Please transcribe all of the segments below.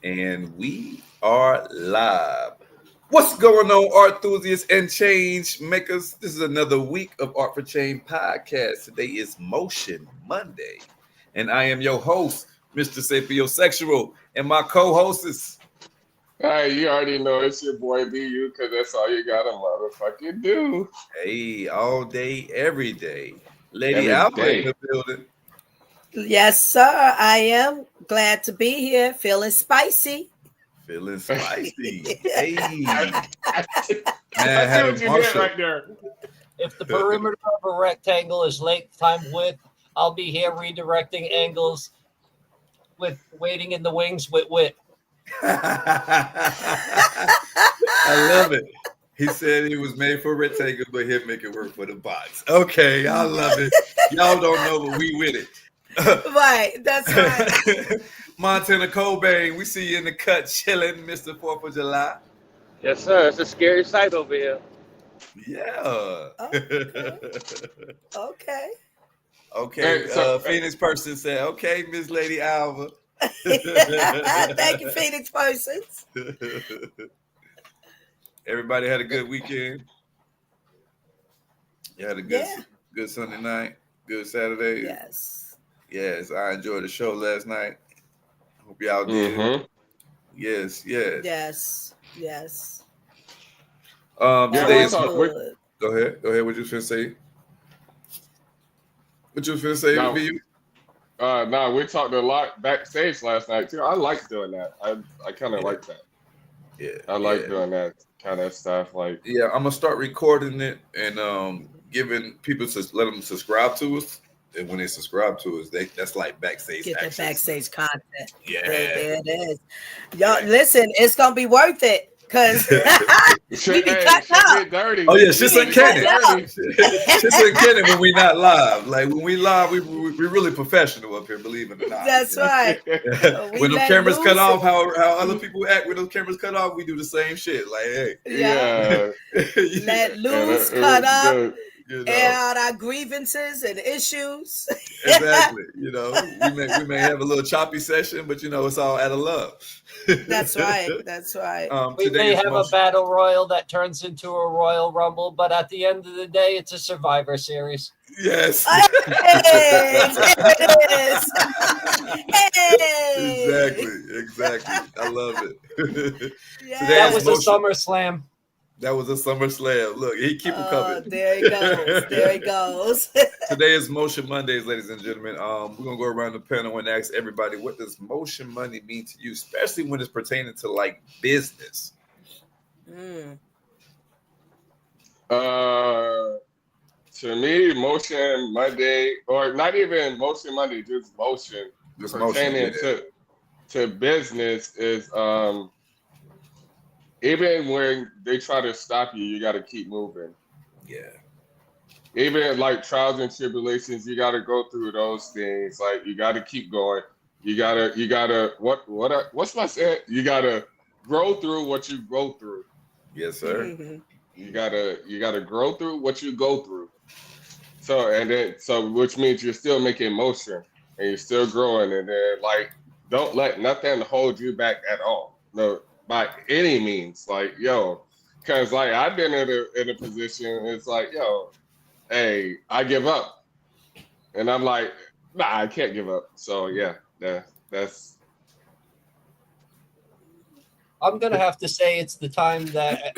And we are live. What's going on, art enthusiasts and change makers? This is another week of Art for Change podcast. Today is Motion Monday, and I am your host, Mr. Sapiosexual, and my co-host is Hey, you already know it's your boy BU because that's all you gotta motherfucking do all day, every day, Lady every Alpha in day. the building, Yes, sir. I am glad to be here, feeling spicy. feeling spicy. Hey, I, I see man, had a what you did Marshall. right there. If the perimeter of a rectangle is length times width, I'll be here redirecting angles with waiting in the wings with width. I love it. He said he was made for rectangle, but he'll make it work for the box. Okay, I love it. Y'all don't know, but we with it. Right, that's right. Montana Cobain, we see you in the cut chilling, Mr. 4th of July. Yes, sir. It's a scary sight over here. Yeah. Okay. Okay. Hey, so- Phoenix person said, okay, Miss Lady Alva. Thank you, Phoenix persons. Everybody had a good weekend. You had a good Sunday night, good Saturday. Yes, I enjoyed the show last night. Hope y'all did. Mm-hmm. Yes. Yes. Today is Good. Go ahead. What you finna say? No. VU? No, we talked a lot backstage last night too. I like doing that. I kind of like that. Yeah. I like doing that kind of stuff. Like, Yeah, I'm gonna start recording it and giving people to let them subscribe to us. And when they subscribe to us, that's like backstage. Get that access. backstage content. Yeah. There it is. Y'all, listen, it's gonna be worth it because we be cutting up. dirty. Oh yeah, shit's We be uncanny. cutting up. Shit's uncanny when we not live. Like when we live, we really professional up here, believe it or not. That's you know? right. When the let cameras cut loose. off, how other people act when those cameras cut off, we do the same shit. Like, hey, Yeah. Let loose, it cut was up, good. you know, air out our grievances and issues. exactly. You know, we may have a little choppy session, but you know, it's all out of love. That's right. We Today may is have a Motion- battle royal that turns into a Royal Rumble, but at the end of the day, it's a Survivor Series. Yes. Hey, there it is. Hey. Exactly. I love it. Yeah. Today That is was a Motion- SummerSlam. That was a SummerSlam. Look, he keep them coming. There he goes. Today is Motion Mondays, ladies and gentlemen. We're gonna go around the panel and ask everybody, what does motion money mean to you, especially when it's pertaining to like business? To me, Motion Monday, or not even Motion Monday, just motion This motion, pertaining to business is even when they try to stop you, you got to keep moving. yeah. Even like trials and tribulations, you got to go through those things. Like you got to keep going. You gotta. What's my saying? You gotta grow through what you go through. Yes, sir. Mhm. You gotta grow through what you go through. So which means you're still making motion and you're still growing, and then like don't let nothing hold you back at all. No, by any means. Like because like I've been in a position. It's like hey, I give up, and I'm like, nah, I can't give up. So yeah, that's. I'm going to have to say it's the time that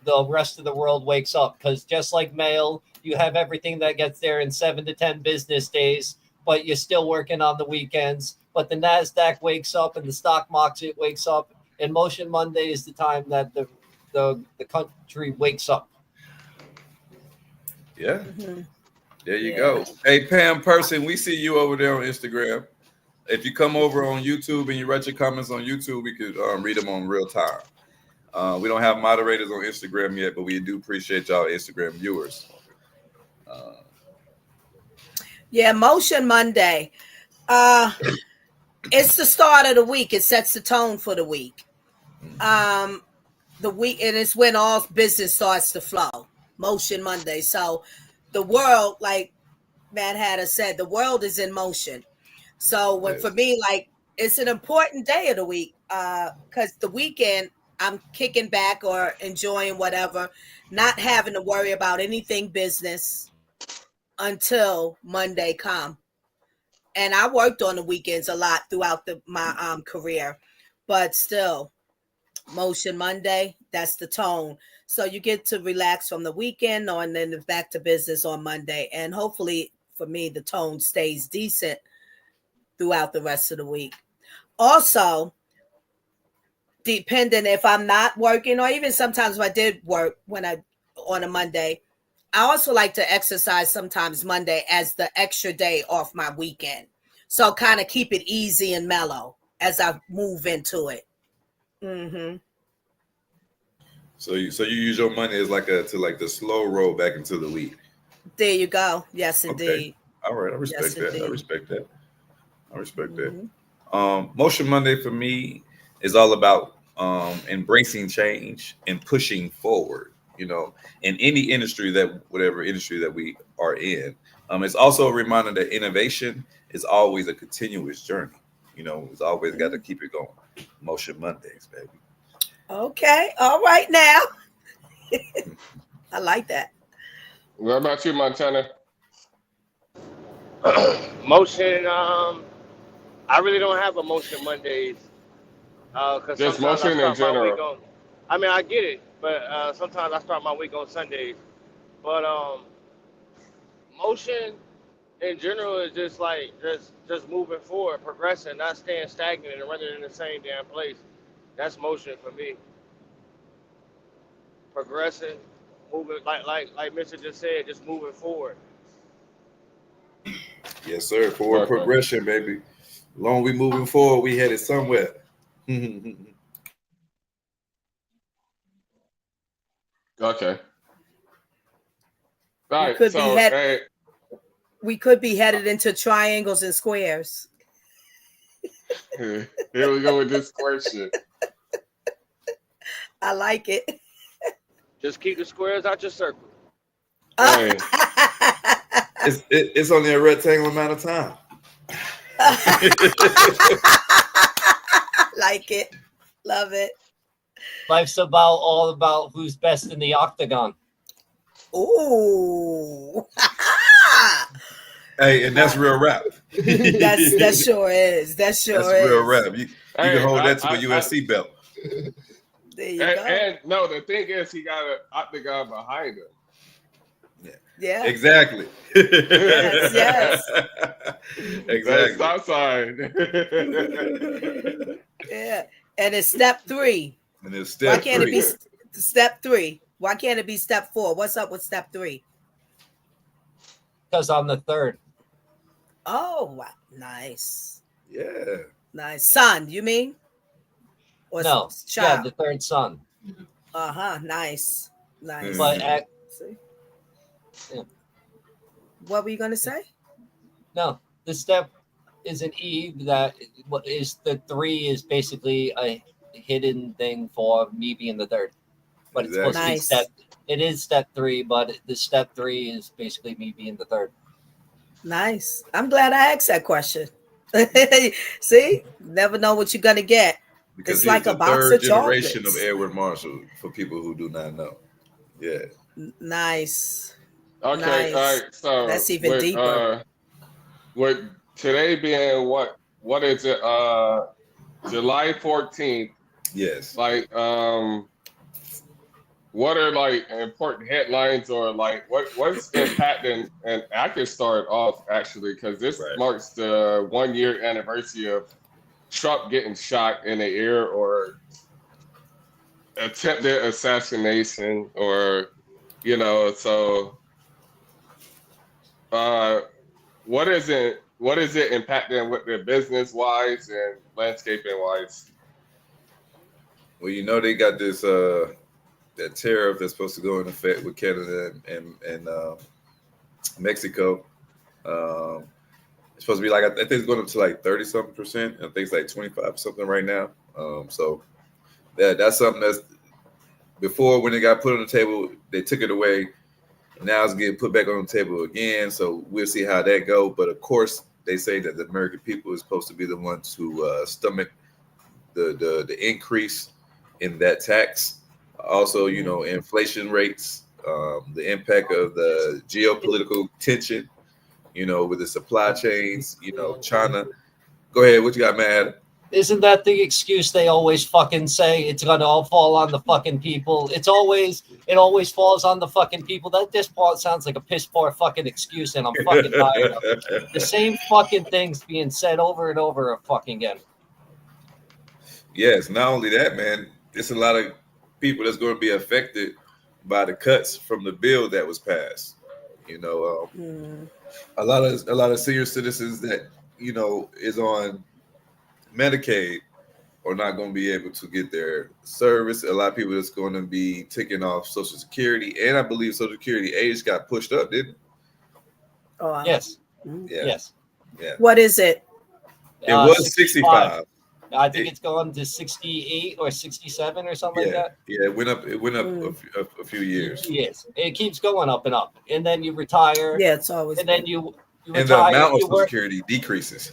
the rest of the world wakes up, because just like mail, you have everything that gets there in 7 to 10 business days, but you're still working on the weekends. But the NASDAQ wakes up and the stock market wakes up, and Motion Monday is the time that the country wakes up. Yeah. Mhm. There you Yeah. go. Hey, Pam Person, we see you over there on Instagram. If you come over on YouTube and you write your comments on YouTube, we could read them on real time. We don't have moderators on Instagram yet, but we do appreciate y'all Instagram viewers. Yeah, Motion Monday. It's the start of the week. It sets the tone for the week. The week, and it's when all business starts to flow. Motion Monday. So the world, like Mad Hatter said, the world is in motion. So for me, like, it's an important day of the week. because the weekend I'm kicking back or enjoying whatever, not having to worry about anything business until Monday come. And I worked on the weekends a lot throughout my career, but still, Motion Monday, that's the tone. So you get to relax from the weekend and then back to business on Monday. And hopefully for me, the tone stays decent throughout the rest of the week. Also, depending if I'm not working or even sometimes if I did work on a Monday, I also like to exercise sometimes Monday as the extra day off my weekend. So kind of keep it easy and mellow as I move into it. Mm-hmm. So you use your money as like the slow roll back into the week. There you go. Yes, indeed. Okay. All right, I respect Yes, that. indeed. I respect that. I respect Mhm. that. Motion Monday for me is all about embracing change and pushing forward. You know, in any industry whatever industry that we are in. It's also a reminder that innovation is always a continuous journey. You know, it's always got to keep it going. Motion Mondays, baby. Okay. All right now. I like that. What about you, Montana? Motion. I really don't have a motion Mondays. Because Just sometimes I motion in start my week general. on. I mean, I get it, but sometimes I start my week on Sundays. But motion in general is just like just moving forward, progressing, not staying stagnant and running in the same damn place. That's motion for me. Progressing, moving like Mister just said, just moving forward. Yes, sir. Forward Okay. progression, baby. Long we moving forward, we headed somewhere. Okay. All We right. could be So, hey, we could be headed into triangles and squares. here we go with this question. I like it. Just keep the squares out your circle. Hey, It's only a rectangle amount of time. Like it. Love it. Life's all about who's best in the octagon. Ooh. Hey, and that's real rap. That sure is. That sure That's real is. rap. You hey, can hold I, that to a I, USC belt. There you and, go. and no, the thing is, he got an octagon behind him. Yeah. Exactly. Yes. That's Exactly. stop sign. Yeah. And it's step 3. And it's Why step can't it be 3. step 3? Why can't it be step 4? What's up with step 3? Because I'm the third. Oh, wow. Nice. Yeah. Nice. Son, you mean? Or No, yeah, child? the third son. Uh-huh. Nice. Nice. But See? Yeah. What were you going to say? no, the step is an E that what is the 3 is basically a hidden thing for me being the third. But it's supposed to be Nice. it is step 3, but the step 3 is basically me being the third. Nice. I'm glad I asked that question. See? Never know what you're going to get. Because It's he's like the a box third of generation of chocolates. Edward Marshall, for people who do not know. Yeah. Nice. Okay, Nice. all right. So That's even deeper. With today being what is it? July 14th. Yes. Like, what are like important headlines or like what's impacting? And I can start off actually because this Right. marks the 1-year anniversary of Trump getting shot in the ear or attempted assassination or so what is it impacting with the business wise and landscaping wise? Well, you know they got this that tariff that's supposed to go in effect with Canada and Mexico. It's supposed to be like I think it's going up to like 30-something%. I think it's like 25 something right now. So that's something that's before when it got put on the table, they took it away. Now it's getting put back on the table again. So we'll see how that goes. But of course, they say that the American people is supposed to be the ones who stomach the increase in that tax. Also, you know, inflation rates, the impact of the geopolitical tension, you know, with the supply chains, you know, China. Go ahead, what you got, man? Isn't that the excuse they always fucking say? It's gonna all fall on the fucking people. It always falls on the fucking people. That this part sounds like a piss poor fucking excuse, and I'm fucking tired of it. The same fucking things being said over and over fucking again. Yes, not only that, man, it's a lot of people that's going to be affected by the cuts from the bill that was passed. You know, a lot of senior citizens that, you know, is on Medicaid are not going to be able to get their service. A lot of people that's going to be taking off Social Security, and I believe Social Security age got pushed up, didn't it? Oh, Yes. Yeah. Yes. Yeah. What is it? It was 65. I think it's gone to 68 or 67 or something like that. Yeah, it went up. It went up a few years. Yes, it keeps going up and up, and then you retire. Yeah, it's always. And then you and the retire. amount of You Social work, Security decreases.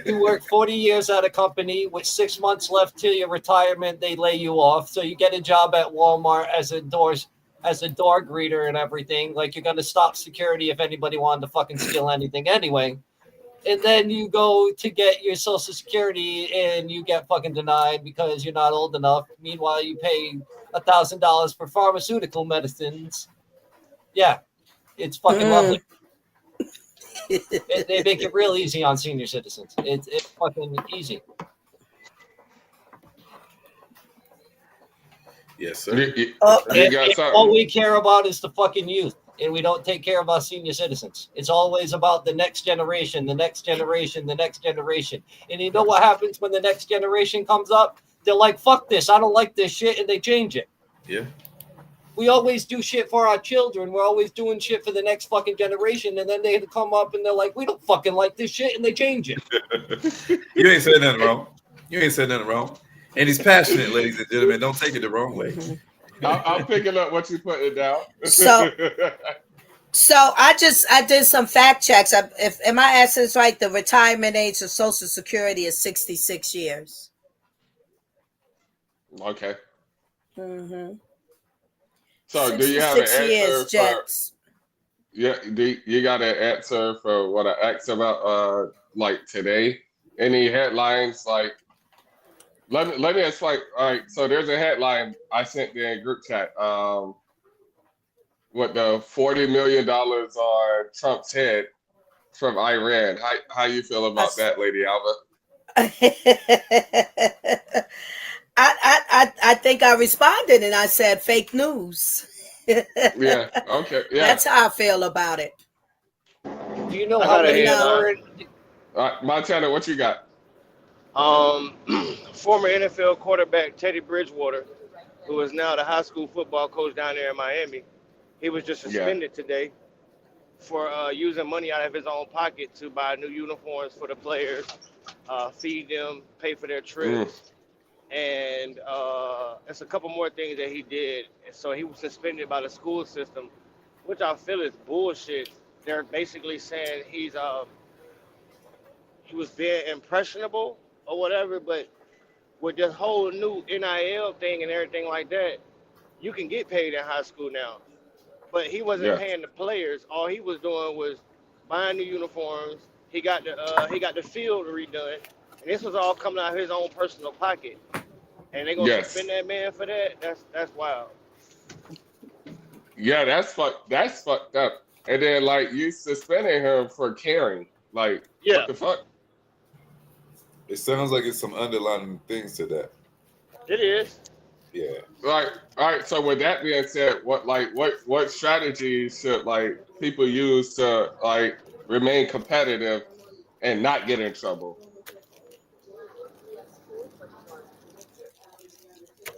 you work 40 years at a company with 6 months left till your retirement. They lay you off, so you get a job at Walmart as a door greeter and everything. Like you're gonna stop security if anybody wanted to fucking steal anything anyway. And then you go to get your Social Security and you get fucking denied because you're not old enough. Meanwhile, you pay $1,000 for pharmaceutical medicines. Yeah, it's fucking lovely. They make it real easy on senior citizens. It's fucking easy. Yes, sir. All we care about is the fucking youth. And we don't take care of our senior citizens. It's always about the next generation, the next generation, the next generation. And you know what happens when the next generation comes up? They're like, fuck this, I don't like this shit, and they change it. Yeah. We always do shit for our children. We're always doing shit for the next fucking generation. And then they come up and they're like, we don't fucking like this shit, and they change it. You ain't said nothing wrong. You ain't said nothing wrong. And he's passionate, ladies and gentlemen. Don't take it the wrong way. I'm picking up what you put it down. So I did some fact checks. If am I asking this right? The retirement age of Social Security is 66 years. Okay. Mm-hmm. So do you have an answer years, Jets. Yeah, you got an answer for what I asked about like today? Any headlines like let me explain. All right, so there's a headline I sent there in group chat. What the $40 million on Trump's head from Iran. How you feel about that, Lady Alva? I think I responded and I said fake news. Yeah. Okay. Yeah. That's how I feel about it. Do you know how many All right, Montana, what you got? Former NFL quarterback Teddy Bridgewater, who is now the high school football coach down there in Miami, he was just suspended today for using money out of his own pocket to buy new uniforms for the players, feed them, pay for their trips, and it's a couple more things that he did. And so he was suspended by the school system, which I feel is bullshit. They're basically saying he was being impressionable or whatever, but with this whole new NIL thing and everything like that, you can get paid in high school now. But he wasn't paying the players. All he was doing was buying new uniforms. He got the field redone, and this was all coming out of his own personal pocket. And they're gonna suspend that man for that? That's wild. Yeah, that's fucked up. And then like you suspending him for caring. Like what the fuck? It sounds like it's some underlying things to that. It is. Yeah. Like, all right. So with that being said, what strategies should like people use to like remain competitive and not get in trouble?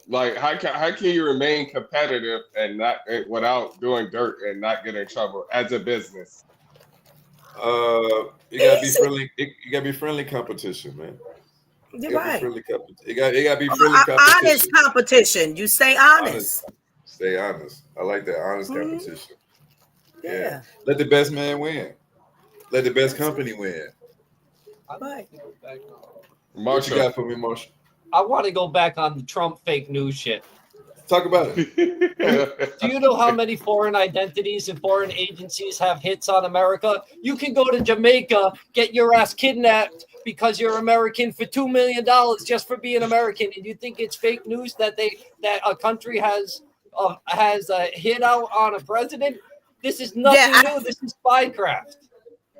Like, how can you remain competitive and not without doing dirt and not get in trouble as a business? You gotta be friendly. You gotta be friendly competition, man. You're right. It gotta be friendly competition. Honest competition. You stay honest. Stay honest. I like that honest competition. Yeah. Let the best man win. Let the best company win. Right. What you got for me, Marshall? I want to go back on the Trump fake news shit. Talk about it. Do you know how many foreign identities and foreign agencies have hits on America? You can go to Jamaica, get your ass kidnapped because you're American for $2 million just for being American, and you think it's fake news that a country has a hit out on a president? This is nothing new. This is spycraft.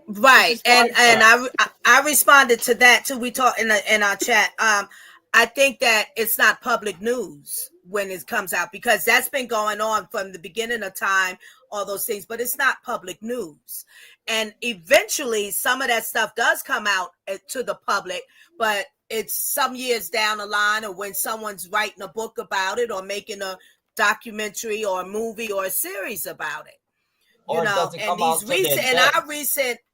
Right, and I responded to that too. We talked in our chat. I think that it's not public news when it comes out because that's been going on from the beginning of time, all those things, but it's not public news. And eventually some of that stuff does come out to the public, but it's some years down the line or when someone's writing a book about it or making a documentary or a movie or a series about it. Or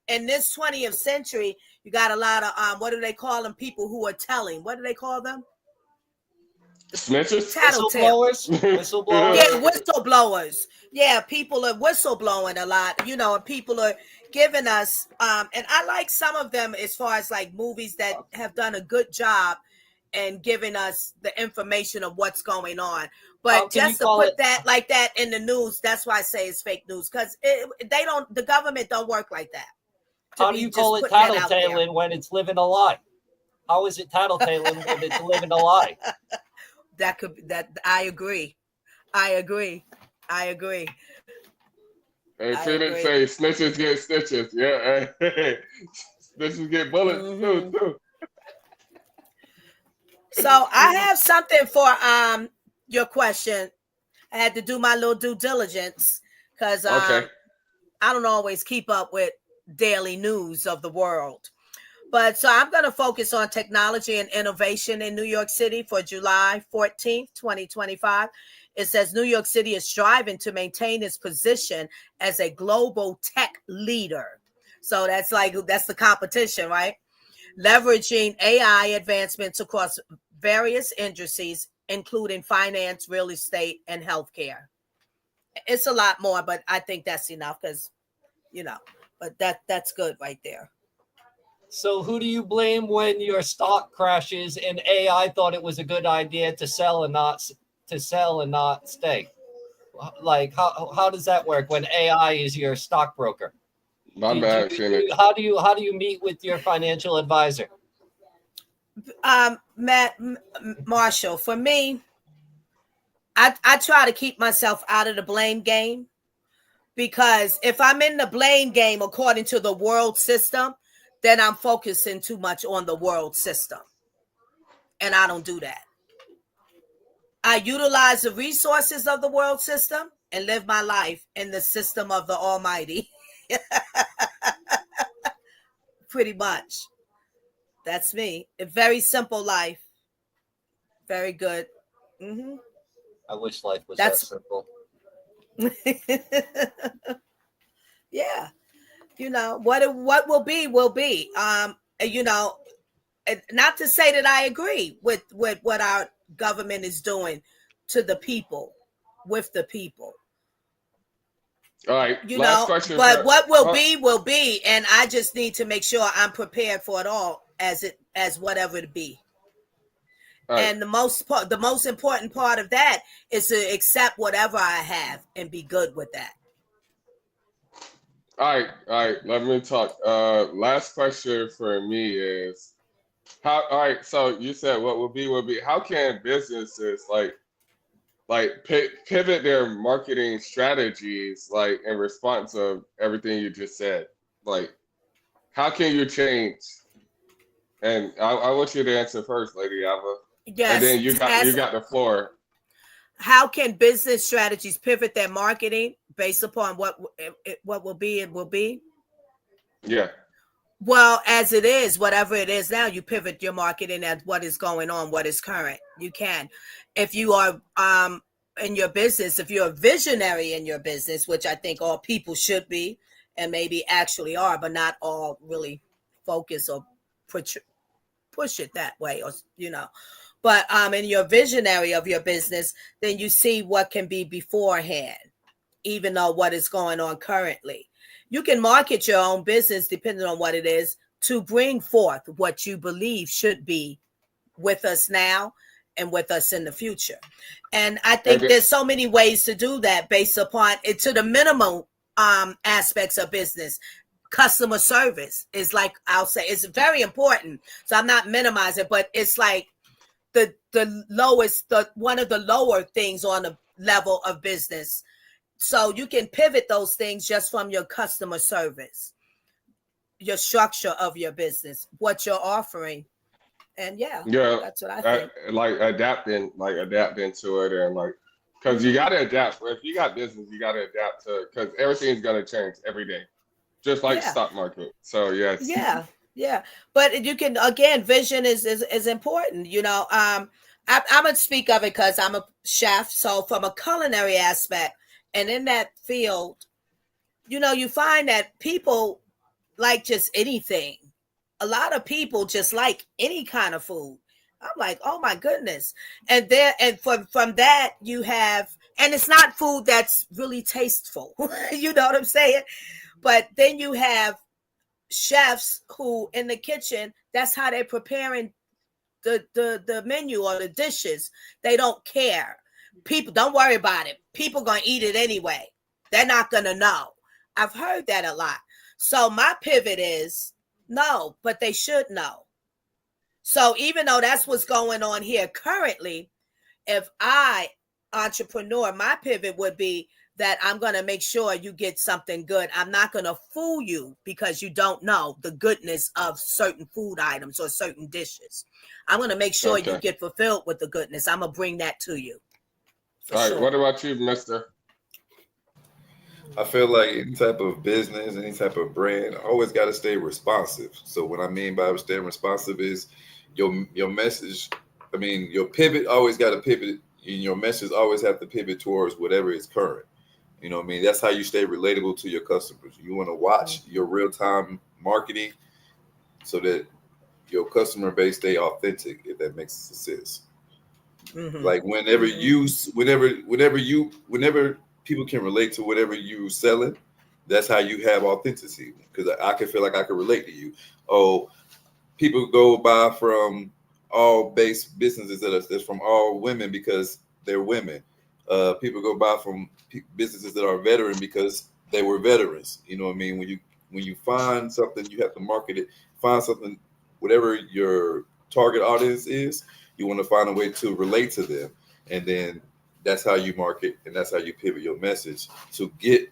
in this 20th century, you got a lot of what do they call them? People who are telling. What do they call them? Snitches? Whistleblowers? Whistleblowers? Yeah, whistleblowers. Yeah, people are whistleblowing a lot, and people are giving us, and I like some of them as far as like movies that have done a good job and giving us the information of what's going on. But just to put that like that in the news, that's why I say it's fake news because the government don't work like that. How do you call it tattletaling when it's living a lie? How is it tattletaling when it's living a lie? I agree. Hey, Phoenix say snitches get stitches. Yeah, snitches get bullets too. So I have something for your question. I had to do my little due diligence because I don't always keep up with daily news of the world. But so I'm going to focus on technology and innovation in New York City for July 14th, 2025. It says New York City is striving to maintain its position as a global tech leader. So that's the competition, right? Leveraging AI advancements across various industries, including finance, real estate, and healthcare. It's a lot more, but I think that's enough because, but that's good right there. So who do you blame when your stock crashes and AI thought it was a good idea to sell and not stay? Like how does that work when AI is your stockbroker? My bad, Phoenix. How do you meet with your financial advisor? Marshall, for me, I try to keep myself out of the blame game because if I'm in the blame game according to the world system, then I'm focusing too much on the world system. And I don't do that. I utilize the resources of the world system and live my life in the system of the Almighty. Pretty much. That's me. A very simple life. Very good. Mm-hmm. I wish life was that simple. Yeah. What will be will be. Not to say that I agree with what our government is doing to the people, with the people. All right. Last question. But what will be, and I just need to make sure I'm prepared for it all as whatever it be. Right. And the most important part of that is to accept whatever I have and be good with that. All right. Let me talk. Last question for me is how. All right. So you said what will be. How can businesses pivot their marketing strategies in response of everything you just said? How can you change? And I want you to answer first, Lady Ava. Yes. And then you got the floor. How can business strategies pivot their marketing based upon what will be and will be? Yeah. Well, as it is, whatever it is now, you pivot your marketing at what is going on, what is current. You can. If you are in your business, if you're a visionary in your business, which I think all people should be, and maybe actually are, but not all really focus or push it that way, or But in your visionary of your business, then you see what can be beforehand, even though what is going on currently. You can market your own business, depending on what it is, to bring forth what you believe should be with us now and with us in the future. And I think there's so many ways to do that based upon it to the minimal aspects of business. Customer service is like, I'll say, it's very important. So I'm not minimizing, but it's like the lowest, one of the lower things on the level of business. So you can pivot those things just from your customer service, your structure of your business, what you're offering. And that's what I think. Like adapting to it, and like, because you got to adapt. If you got business, you got to adapt to it, because everything's going to change every day, just like stock market. So yes. Yeah. But you can, again, vision is important. You know, I'm going to speak of it because I'm a chef. So from a culinary aspect and in that field, you know, you find that people like just anything. A lot of people just like any kind of food. I'm like, oh my goodness. And from that you have, and it's not food that's really tasteful. You know what I'm saying? But then you have chefs who in the kitchen, that's how they're preparing the menu or the dishes. They don't care. People, don't worry about it. People gonna eat it anyway. They're not gonna know. I've heard that a lot. So my pivot is no, but they should know. So even though that's what's going on here currently, if I, entrepreneur, my pivot would be that I'm going to make sure you get something good. I'm not going to fool you because you don't know the goodness of certain food items or certain dishes. I'm going to make sure you get fulfilled with the goodness. I'm going to bring that to you. All right. What about you, mister? I feel like any type of business, any type of brand, always got to stay responsive. So what I mean by staying responsive is your message. I mean, your pivot always got to pivot, and your message always have to pivot towards whatever is current. You know what I mean? That's how you stay relatable to your customers. You want to watch your real-time marketing so that your customer base stay authentic, if that makes sense. Mm-hmm. Like whenever people can relate to whatever you selling, that's how you have authenticity. Because I can feel like I can relate to you. Oh, people go buy from all base businesses that's from all women because they're women. People go buy from businesses that are veteran because they were veterans. You know what I mean? When you find something, you have to market it. Find something, whatever your target audience is, you want to find a way to relate to them, and then that's how you market, and that's how you pivot your message to get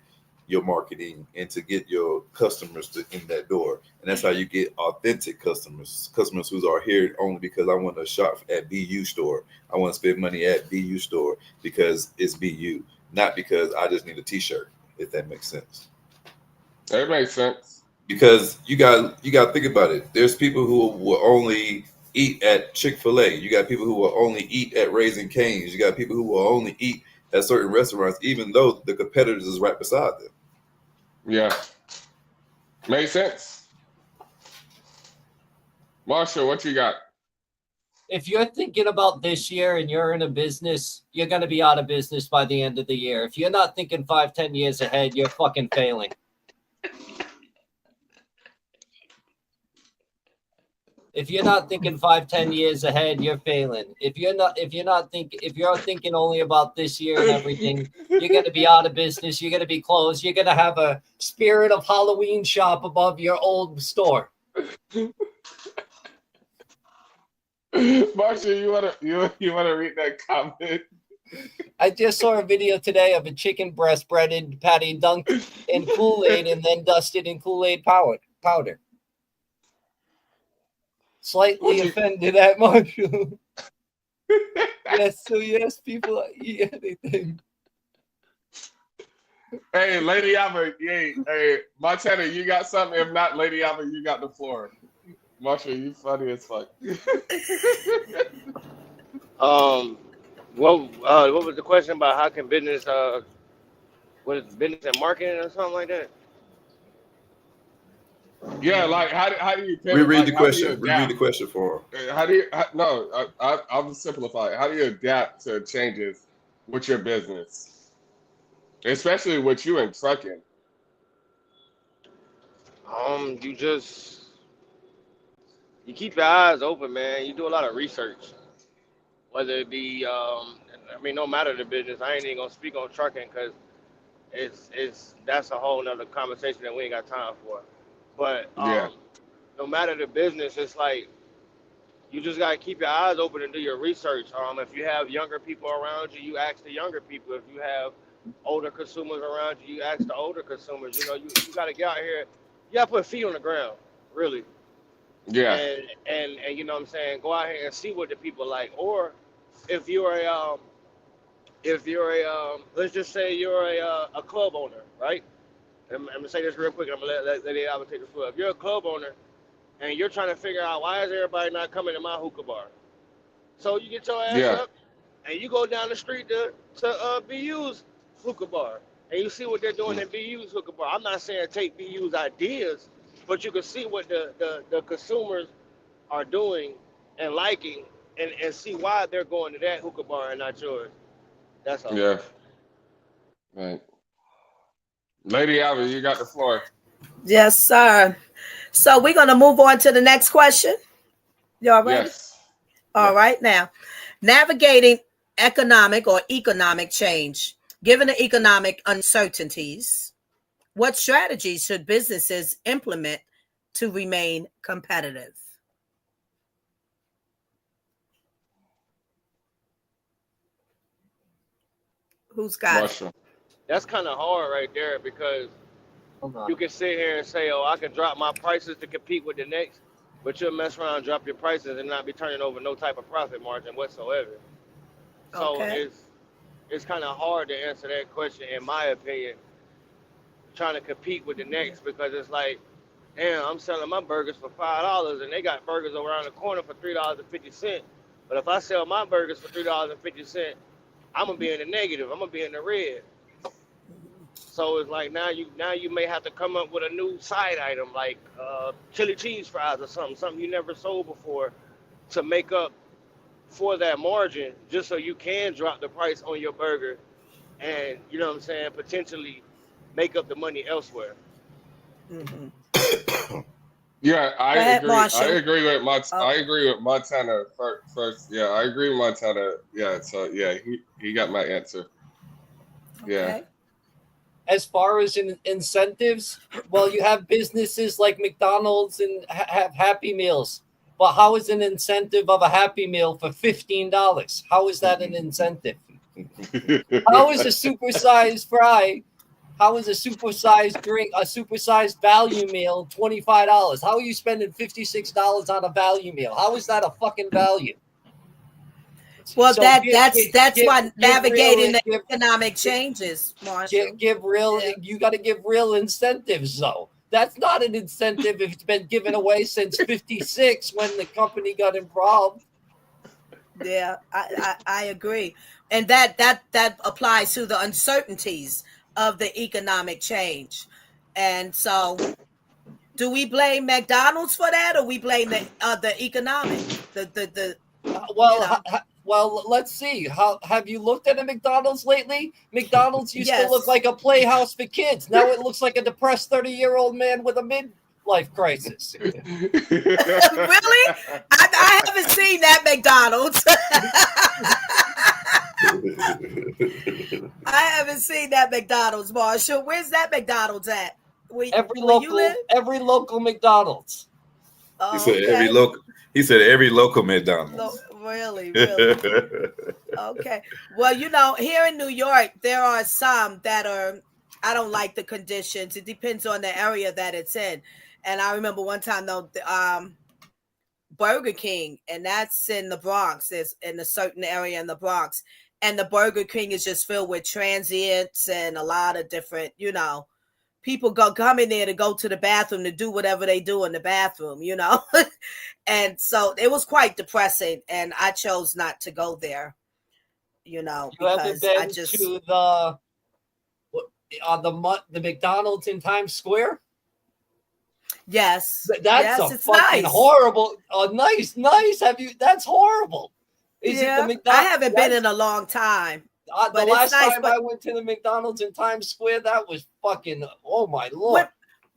your marketing and to get your customers in that door. And that's how you get authentic customers who are here only because I want to shop at BU store. I want to spend money at BU store because it's BU, not because I just need a t-shirt, if that makes sense. That makes sense. Because you got to think about it. There's people who will only eat at Chick-fil-A. You got people who will only eat at Raising Cane's. You got people who will only eat at certain restaurants, even though the competitors is right beside them. Yeah. Makes sense. Marshall, what you got? If you're thinking about this year and you're in a business, you're going to be out of business by the end of the year. If you're not thinking 5-10 years ahead, you're fucking failing. If you're not thinking 5-10 years ahead, you're failing. If you're thinking only about this year and everything, you're going to be out of business. You're going to be closed. You're going to have a Spirit of Halloween shop above your old store. Marshall, you wanna read that comment? I just saw a video today of a chicken breast breaded patty dunked in Kool-Aid and then dusted in Kool-Aid powder. Slightly offended at Marshall. Yes, people eat anything. Hey, Lady Alba, hey, Montana, you got something? If not, Lady Alba, you got the floor. Marshall, you funny as fuck. What was the question about how can business, what is business and marketing or something like that? Yeah, like how do you pivot? Reread the question. Reread the question for him. I'll just simplify it. How do you adapt to changes with your business, especially with you in trucking? You just you keep your eyes open, man. You do a lot of research, whether it be, I mean, no matter the business. I ain't even gonna speak on trucking because it's that's a whole nother conversation that we ain't got time for. But Yeah. no matter the business, it's like you just gotta keep your eyes open and do your research. If you have younger people around you, you ask the younger people. If you have older consumers around you, you ask the older consumers. You know, you gotta get out here. You gotta put feet on the ground, really. Yeah. And you know what I'm saying, go out here and see what the people like. Or if you're a let's just say you're a club owner, right? I'm gonna say this real quick. I'm gonna let the other take the floor. If you're a club owner and you're trying to figure out why is everybody not coming to my hookah bar, so you get your ass Yeah. up and you go down the street to BU's hookah bar and you see what they're doing in BU's hookah bar. I'm not saying take BU's ideas, but you can see what the consumers are doing and liking and see why they're going to that hookah bar and not yours. That's all. Yeah. Right. Lady Albert, you got the floor. Yes, sir. So we're going to move on to the next question. Y'all ready? Yes. All right. Now, navigating economic change. Given the economic uncertainties, what strategies should businesses implement to remain competitive? Who's got it? Marshall. That's kind of hard right there because you can sit here and say, oh, I can drop my prices to compete with the next, but you'll mess around and drop your prices and not be turning over no type of profit margin whatsoever. So Okay. it's kind of hard to answer that question, in my opinion, trying to compete with the next, because it's like, damn, I'm selling my burgers for $5 and they got burgers around the corner for $3.50. But if I sell my burgers for $3.50, I'm gonna be in the negative. I'm gonna be in the red. So it's like now you may have to come up with a new side item like chili cheese fries or something you never sold before to make up for that margin, just so you can drop the price on your burger and, you know what I'm saying, potentially make up the money elsewhere. Mm-hmm. Yeah, I ahead, agree. Marshall. I agree with Montana first. Yeah, I agree with Montana. Yeah, so yeah, he got my answer. Yeah. Okay. As far as incentives, well, you have businesses like McDonald's and have Happy Meals. But how is an incentive of a Happy Meal for $15? How is that an incentive? How is a supersized fry? How is a supersized drink, a supersized value meal, $25? How are you spending $56 on a value meal? How is that a fucking value? Well, So that's why navigating the give economic changes, Marshall. you got to give real incentives, though. That's not an incentive if it's been given away since '56 when the company got involved. Yeah, I agree, and that applies to the uncertainties of the economic change. And so, do we blame McDonald's for that, or we blame the economic Well, let's see. How have you looked at a McDonald's lately? McDonald's used to Yes. look like a playhouse for kids. Now it looks like a depressed 30-year-old man with a midlife crisis. Really? I haven't seen that McDonald's. I haven't seen that McDonald's, Marshall. Where's that McDonald's at? Every where you live? local McDonald's. Oh, He said okay. every local McDonald's. Really. Okay. Well, here in New York, there are some that are, I don't like the conditions. It depends on the area that it's in. And I remember one time though, Burger King, and that's in the Bronx. It's in a certain area in the Bronx. And the Burger King is just filled with transients and a lot of different, people come in there to go to the bathroom to do whatever they do in the bathroom, and so it was quite depressing, and I chose not to go there, You because haven't been I just to the McDonald's in Times Square? yes, That's a it's fucking nice. horrible. Oh, nice. Have you? That's horrible. Is it the I McDonald's? haven't been in a long time. The but it's last nice, time but- I went to the McDonald's in Times Square, that was fucking. Oh my lord!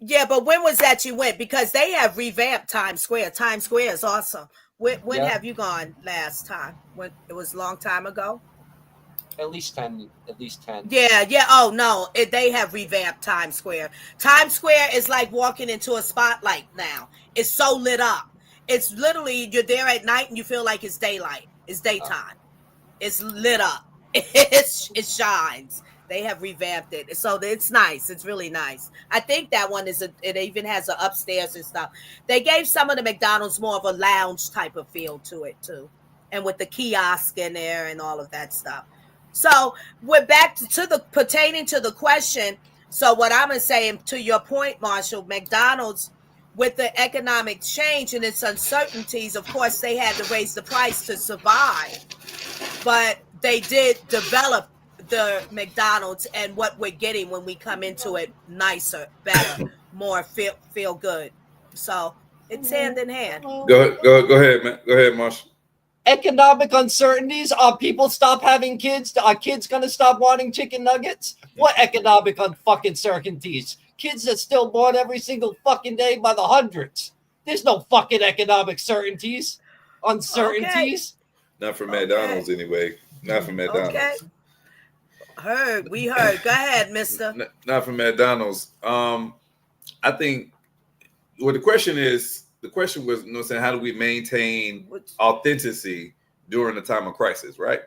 Yeah, but when was that you went? Because they have revamped Times Square. Times Square is awesome. When Yeah. have you gone last time? When it was a long time ago? At least 10. At least 10. Yeah. Oh no, they have revamped Times Square. Times Square is like walking into a spotlight now. It's so lit up. It's literally you're there at night and you feel like it's daylight. It's daytime. It's lit up. It shines. They have revamped it, so it's nice. It's really nice. I think that one it even has an upstairs and stuff. They gave some of the McDonald's more of a lounge type of feel to it too, and with the kiosk in there and all of that stuff. So we're back to the pertaining to the question. So what I'm gonna say, to your point, Marshall, McDonald's, with the economic change and its uncertainties, of course, they had to raise the price to survive. But they did develop the McDonald's and what we're getting when we come into it nicer, better, more feel good. So it's hand in hand. Go ahead, man. Go ahead, Marshall. Economic uncertainties. Are people stop having kids? Are kids gonna stop wanting chicken nuggets? What economic unfucking certainties? Kids are still born every single fucking day by the hundreds. There's no fucking economic certainties. Uncertainties. Not for McDonald's anyway. Not for McDonald's. Okay. We heard. Go ahead, mister. Not for McDonald's. I think the question was, saying, how do we maintain authenticity during the time of crisis, right?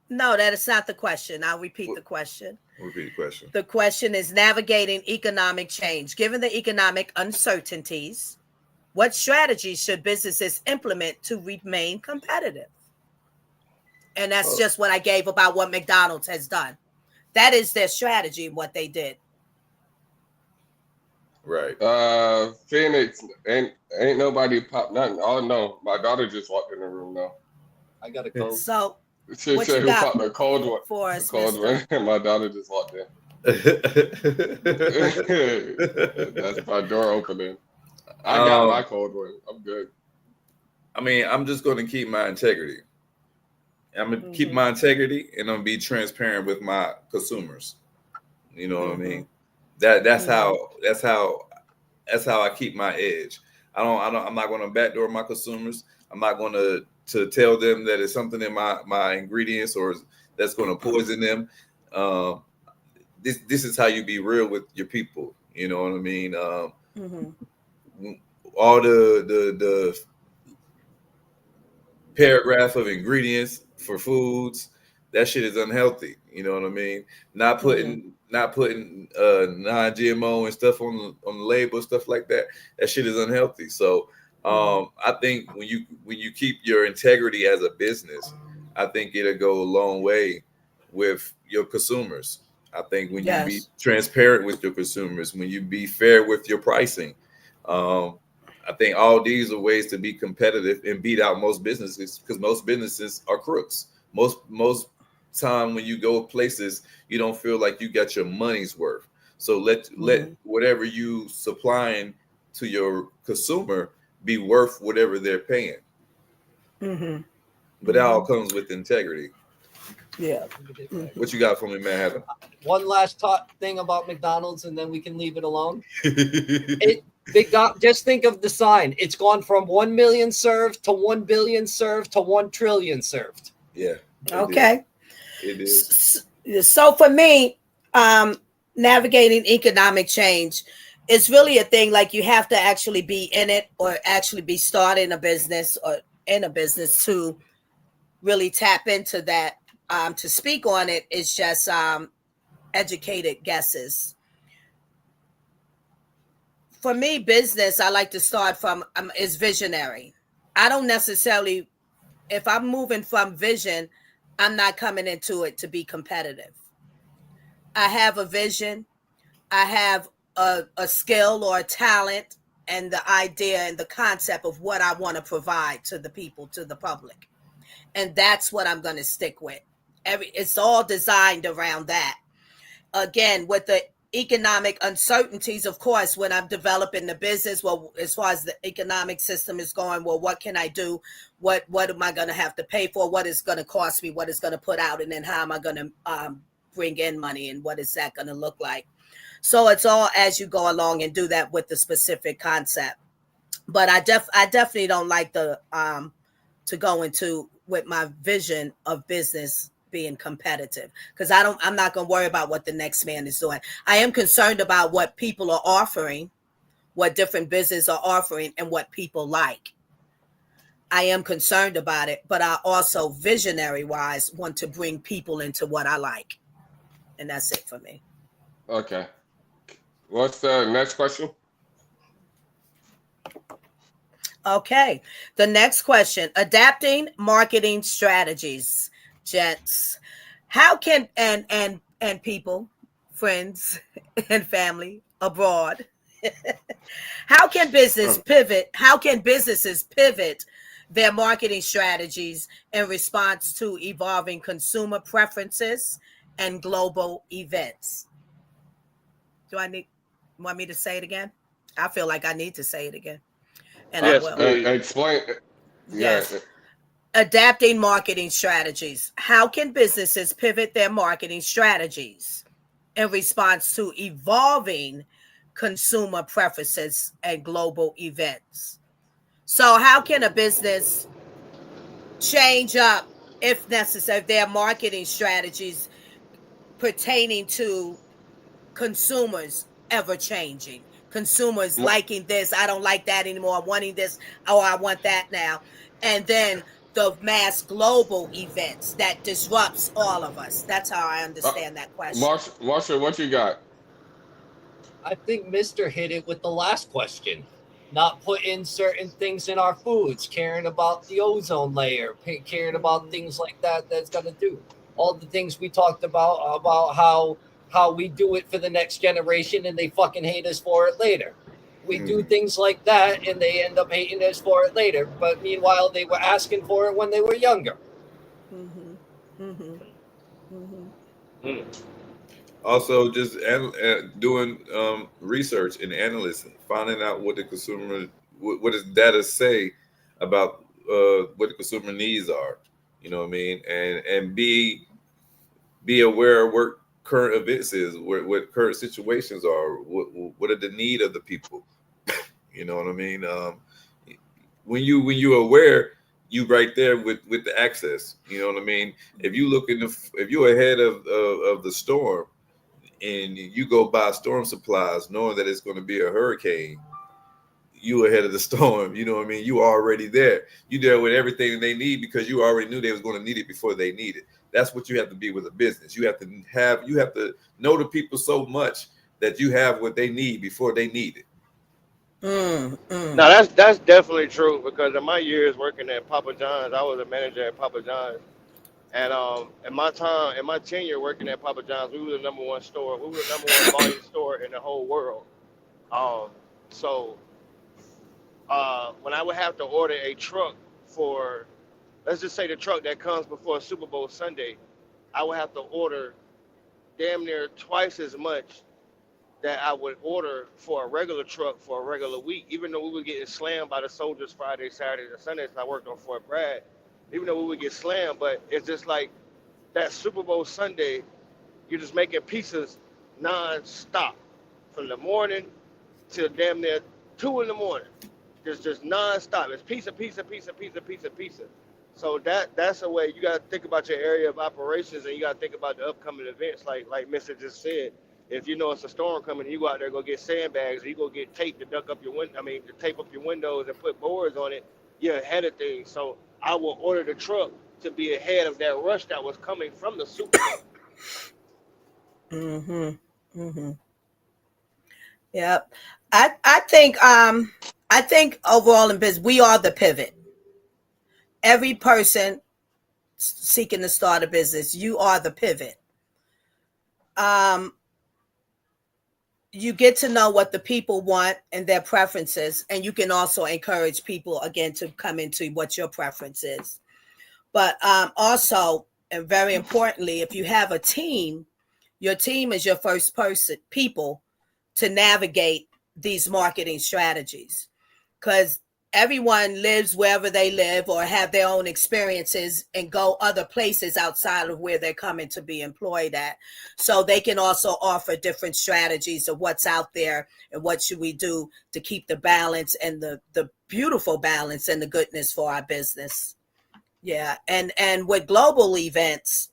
No, that is not the question. I'll repeat the question. Repeat the question. The question is navigating economic change. Given the economic uncertainties, what strategies should businesses implement to remain competitive? And that's just what I gave about what McDonald's has done. That is their strategy, what they did. Right. Phoenix, ain't nobody pop nothing. Oh no, my daughter just walked in the room now. I got a code. So She what said you who got popped the cold one. for us, Cold mister? one. And my daughter just walked in. That's my door opening. I got my cold one. I'm good. I mean, I'm just going to keep my integrity. I'm going to keep my integrity, and I'm going to be transparent with my consumers. You know what I mean? That's how I keep my edge. I'm not going to backdoor my consumers. I'm not going to tell them that it's something in my ingredients or that's going to poison them. This is how you be real with your people. You know what I mean? All the paragraph of ingredients for foods, that shit is unhealthy. You know what I mean? Not putting non-GMO and stuff on the label, stuff like that. That shit is unhealthy. So I think when you keep your integrity as a business, I think it'll go a long way with your consumers. I think when you be transparent with your consumers, when you be fair with your pricing, I think all these are ways to be competitive and beat out most businesses, because most businesses are crooks. Most time when you go places, you don't feel like you got your money's worth. So let whatever you supplying to your consumer be worth whatever they're paying. But that all comes with integrity. Yeah. What you got for me, man? One last thing about McDonald's, and then we can leave it alone. Just think of the sign. It's gone from 1 million served to 1 billion served to 1 trillion served. Yeah. Okay. It is. So for me, navigating economic change, it's really a thing like you have to actually be in it or actually be starting a business or in a business to really tap into that. To speak on it is just educated guesses. For me, business, I like to start from is visionary. I don't necessarily, if I'm moving from vision, I'm not coming into it to be competitive. I have a vision. I have a skill or a talent and the idea and the concept of what I want to provide to the people, to the public. And that's what I'm going to stick with. It's all designed around that. Again, with the economic uncertainties, of course, when I'm developing the business, well, as far as the economic system is going, well, what can I do? What am I going to have to pay for? What is going to cost me? What is going to put out? And then how am I going to bring in money? And what is that going to look like? So it's all as you go along and do that with the specific concept. But I definitely don't like the to go into with my vision of business being competitive, because I'm not going to worry about what the next man is doing. I am concerned about what people are offering, what different businesses are offering, and what people like. I am concerned about it, but I also visionary wise want to bring people into what I like. And that's it for me. Okay. What's the next question? Okay. The next question, adapting marketing strategies, gents. How can, and people, friends and family abroad, how can businesses pivot their marketing strategies in response to evolving consumer preferences and global events? Want me to say it again? I feel like I need to say it again. And Yes, I will. please. Explain. Yes. Yeah. Adapting marketing strategies. How can businesses pivot their marketing strategies in response to evolving consumer preferences and global events? So how can a business change up, if necessary, their marketing strategies pertaining to consumers ever changing? Consumers liking this, I don't like that anymore, wanting this, oh, I want that now. And then the mass global events that disrupts all of us. That's how I understand that question. Marshall, what you got? I think Mr. hit it with the last question. Not putting certain things in our foods, caring about the ozone layer, caring about things like that. That's going to do all the things we talked about how we do it for the next generation and they fucking hate us for it later. We do things like that and they end up hating us for it later. But meanwhile, they were asking for it when they were younger. Also, just doing research and analysis, finding out what the consumer, what does data say about what the consumer needs are. You know what I mean, and be aware of what current events is, what current situations are, what are the need of the people. You know what I mean? When you're aware, you right there with the access. You know what I mean? If you look if you're ahead of the storm, and you go buy storm supplies knowing that it's going to be a hurricane, you ahead of the storm. You know what I mean? You already there. You there with everything they need because you already knew they was going to need it before they need it. That's what you have to be with a business. You have to know the people so much that you have what they need before they need it. Now that's definitely true, because in my years working at Papa John's, I was a manager at Papa John's. And in my tenure working at Papa John's, we were the number one store. We were the number one volume store in the whole world. So when I would have to order a truck for, let's just say the truck that comes before Super Bowl Sunday, I would have to order damn near twice as much that I would order for a regular truck for a regular week, even though we were getting slammed by the soldiers Friday, Saturday, and Sunday. I worked on Fort Bragg. Even though we would get slammed, but it's just like that Super Bowl Sunday, you're just making pizzas non-stop from the morning till damn near 2 in the morning. Just non-stop. It's pizza. So that's a way you got to think about your area of operations, and you got to think about the upcoming events. Like Mr. just said, if you know it's a storm coming, you go out there, go get sandbags, or you go get tape to duck up your to tape up your windows and put boards on it. You're ahead of things. So I will order the truck to be ahead of that rush that was coming from the Super Bowl. Yep. I think overall in business, we are the pivot. Every person seeking to start a business, you are the pivot. You get to know what the people want and their preferences, and you can also encourage people again to come into what your preference is. But also, and very importantly, if you have a team, your team is your first people to navigate these marketing strategies, because everyone lives wherever they live or have their own experiences and go other places outside of where they're coming to be employed at. So they can also offer different strategies of what's out there and what should we do to keep the balance and the beautiful balance and the goodness for our business. Yeah. And with global events,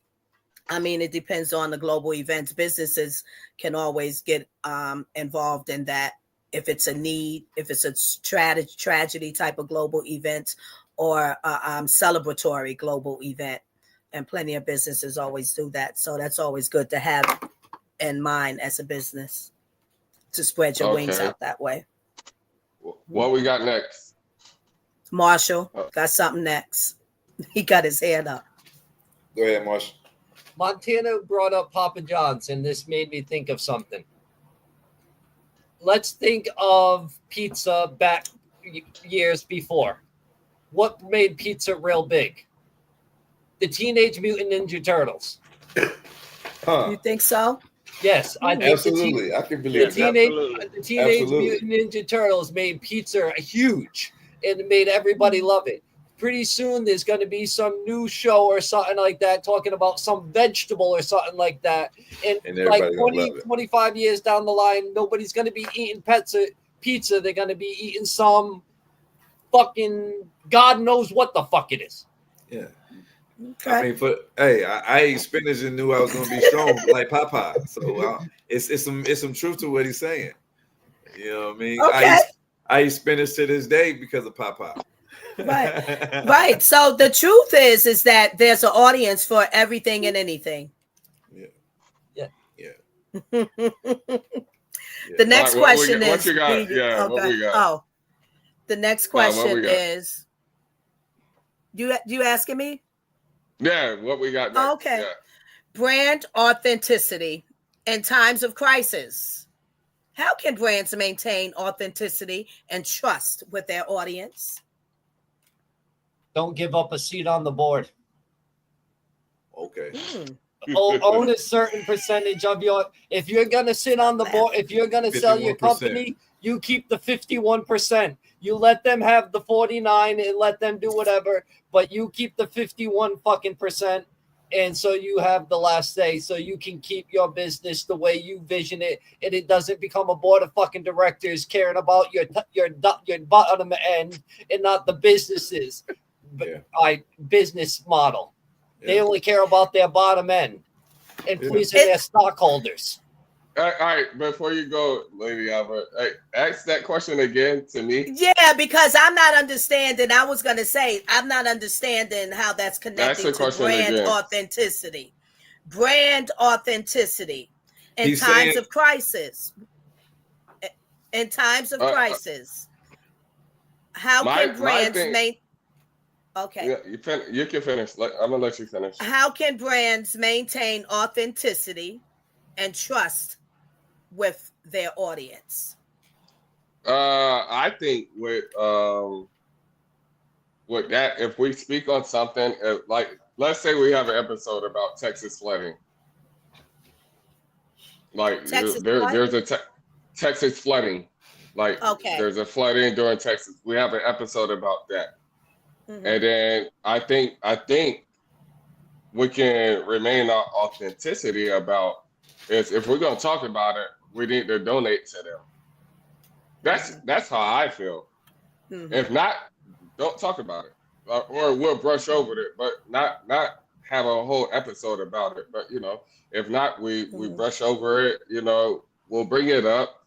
I mean, it depends on the global events. Businesses can always get involved in that. If it's a need, if it's a tragedy type of global event or a celebratory global event. And plenty of businesses always do that. So that's always good to have in mind as a business to spread your wings out that way. What we got next? Marshall got something next. He got his hand up. Go ahead, Marshall. Montana brought up Papa John's, and this made me think of something. Let's think of pizza back years before. What made pizza real big? The Teenage Mutant Ninja Turtles. Huh. You think so? Yes, I think Absolutely. I can believe the that. Teenage Mutant Ninja Turtles made pizza huge and it made everybody love it. Pretty soon there's going to be some new show or something like that talking about some vegetable or something like that. And like 20, 25 years down the line, nobody's going to be eating pizza. They're going to be eating some fucking God knows what the fuck it is. Yeah. Okay. I mean, I ate spinach and knew I was going to be strong like Popeye. So it's some truth to what he's saying. You know what I mean? Okay. I eat spinach to this day because of Popeye. Right. So the truth is that there's an audience for everything and anything. Yeah. The next question is what you got? Yeah, what we got? Oh, the next question is you asking me? Yeah, what we got next? Okay. Yeah. Brand authenticity in times of crisis. How can brands maintain authenticity and trust with their audience? Don't give up a seat on the board. Okay. Own a certain percentage of if you're going to sit on the board, if you're going to sell your company, you keep the 51%. You let them have the 49 and let them do whatever, but you keep the 51 fucking percent. And so you have the last say, so you can keep your business the way you vision it, and it doesn't become a board of fucking directors caring about your bottom end and not the businesses. Business model. They only care about their bottom end and pleasing their stockholders. All right, before you go, Lady Albert, ask that question again to me. Yeah, because I'm not understanding. I was going to say, I'm not understanding how that's connected to brand authenticity. Brand authenticity in times of crisis. In times of crisis. How can brands maintain... Okay. Yeah, you can finish. I'm going to let you finish. How can brands maintain authenticity and trust with their audience? I think with that, if we speak on something, like let's say we have an episode about Texas flooding. Like there's a Texas flooding. Like there's a flooding during Texas. We have an episode about that. Mm-hmm. And then I think we can remain our authenticity about is if we're gonna talk about it, we need to donate to them. That's how I feel. Mm-hmm. If not, don't talk about it, or we'll brush over it, but not have a whole episode about it. But if not, we brush over it. We'll bring it up.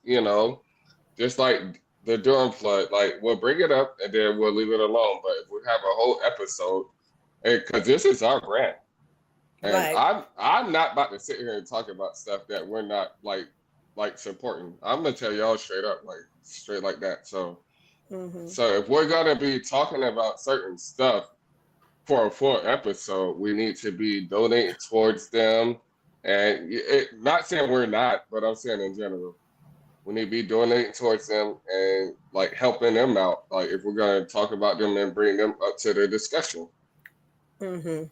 Just like the Durham flood, like we'll bring it up and then we'll leave it alone. But if we have a whole episode, because this is our brand, and I'm not about to sit here and talk about stuff that we're not like supporting. I'm gonna tell y'all straight up, straight like that. So, so if we're gonna be talking about certain stuff for a full episode, we need to be donating towards them. And not saying we're not, but I'm saying in general. We need to be donating towards them and helping them out. Like if we're gonna talk about them and bring them up to the discussion. Mm-hmm.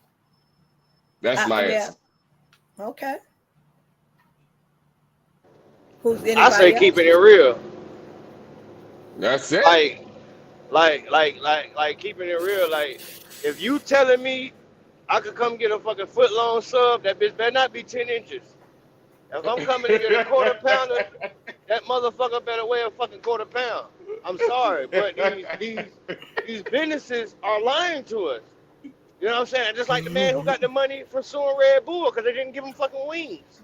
That's my answer. Okay. I say keeping it real. That's it. Like Like keeping it real. Like, if you telling me I could come get a fucking foot long sub, that bitch better not be 10 inches. If I'm coming to get a quarter pounder, that motherfucker better weigh a fucking quarter pound. I'm sorry, but these businesses are lying to us. You know what I'm saying? Just like the man who got the money for suing Red Bull because they didn't give him fucking wings.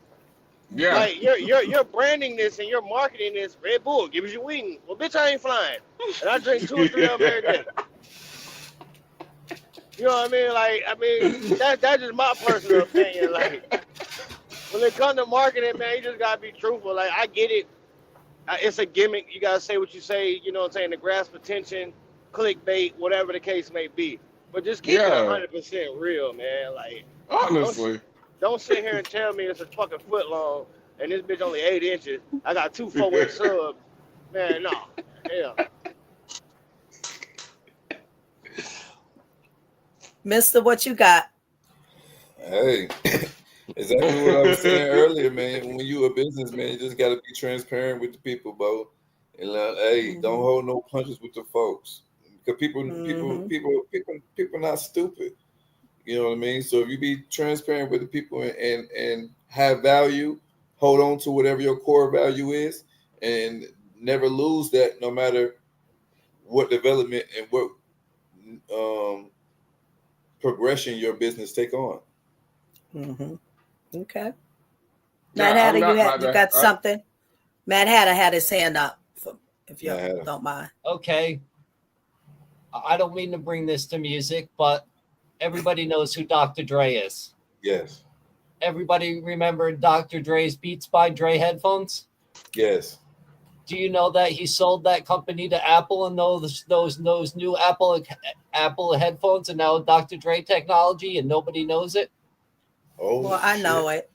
Yeah. Like, you're branding this and you're marketing this. Red Bull gives you wings. Well, bitch, I ain't flying, and I drink 2 or 3 of them every day. You know what I mean? Like, that's just my personal opinion. Like, when it comes to marketing, man, you just gotta be truthful. Like, I get it. It's a gimmick. You gotta say what you say. You know what I'm saying? To grasp attention, clickbait, whatever the case may be. But just keep it 100% real, man. Like, honestly, don't sit here and tell me it's a fucking foot long and this bitch only 8 inches. I got 2 4-inch subs. Man, no. Hell. Mister, what you got? Hey, exactly what I was saying earlier, man. When you a businessman, you just got to be transparent with the people, bro. And hey, don't hold no punches with the folks, because people not stupid. You know what I mean? So if you be transparent with the people and have value, hold on to whatever your core value is, and never lose that, no matter what development and what progression your business take on. Okay. Yeah, Matt Hatter, you got something? Matt Hatter had his hand up, if you don't mind. Okay. I don't mean to bring this to music, but everybody knows who Dr. Dre is. Yes. Everybody remember Dr. Dre's Beats by Dre headphones? Yes. Do you know that he sold that company to Apple, and those new Apple headphones are now Dr. Dre technology, and nobody knows it? Oh, well, I know it.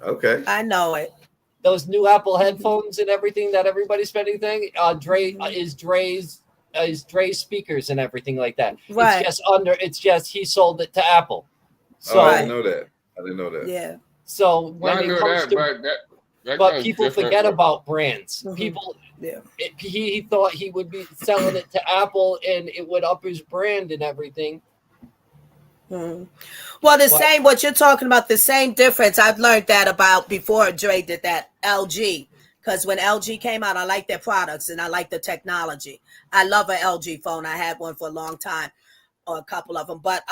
Okay. I know it. Those new Apple headphones and everything that everybody's spending is Dre's speakers and everything like that. Right. It's just he sold it to Apple. So I didn't know that. Yeah. So when it comes to but people forget about brands. People, he thought he would be selling it to Apple and it would up his brand and everything. Well, same, what you're talking about, the same difference. I've learned that about before Dre did that, LG. Because when LG came out, I like their products and I like the technology. I love an LG phone. I had one for a long time, or a couple of them. But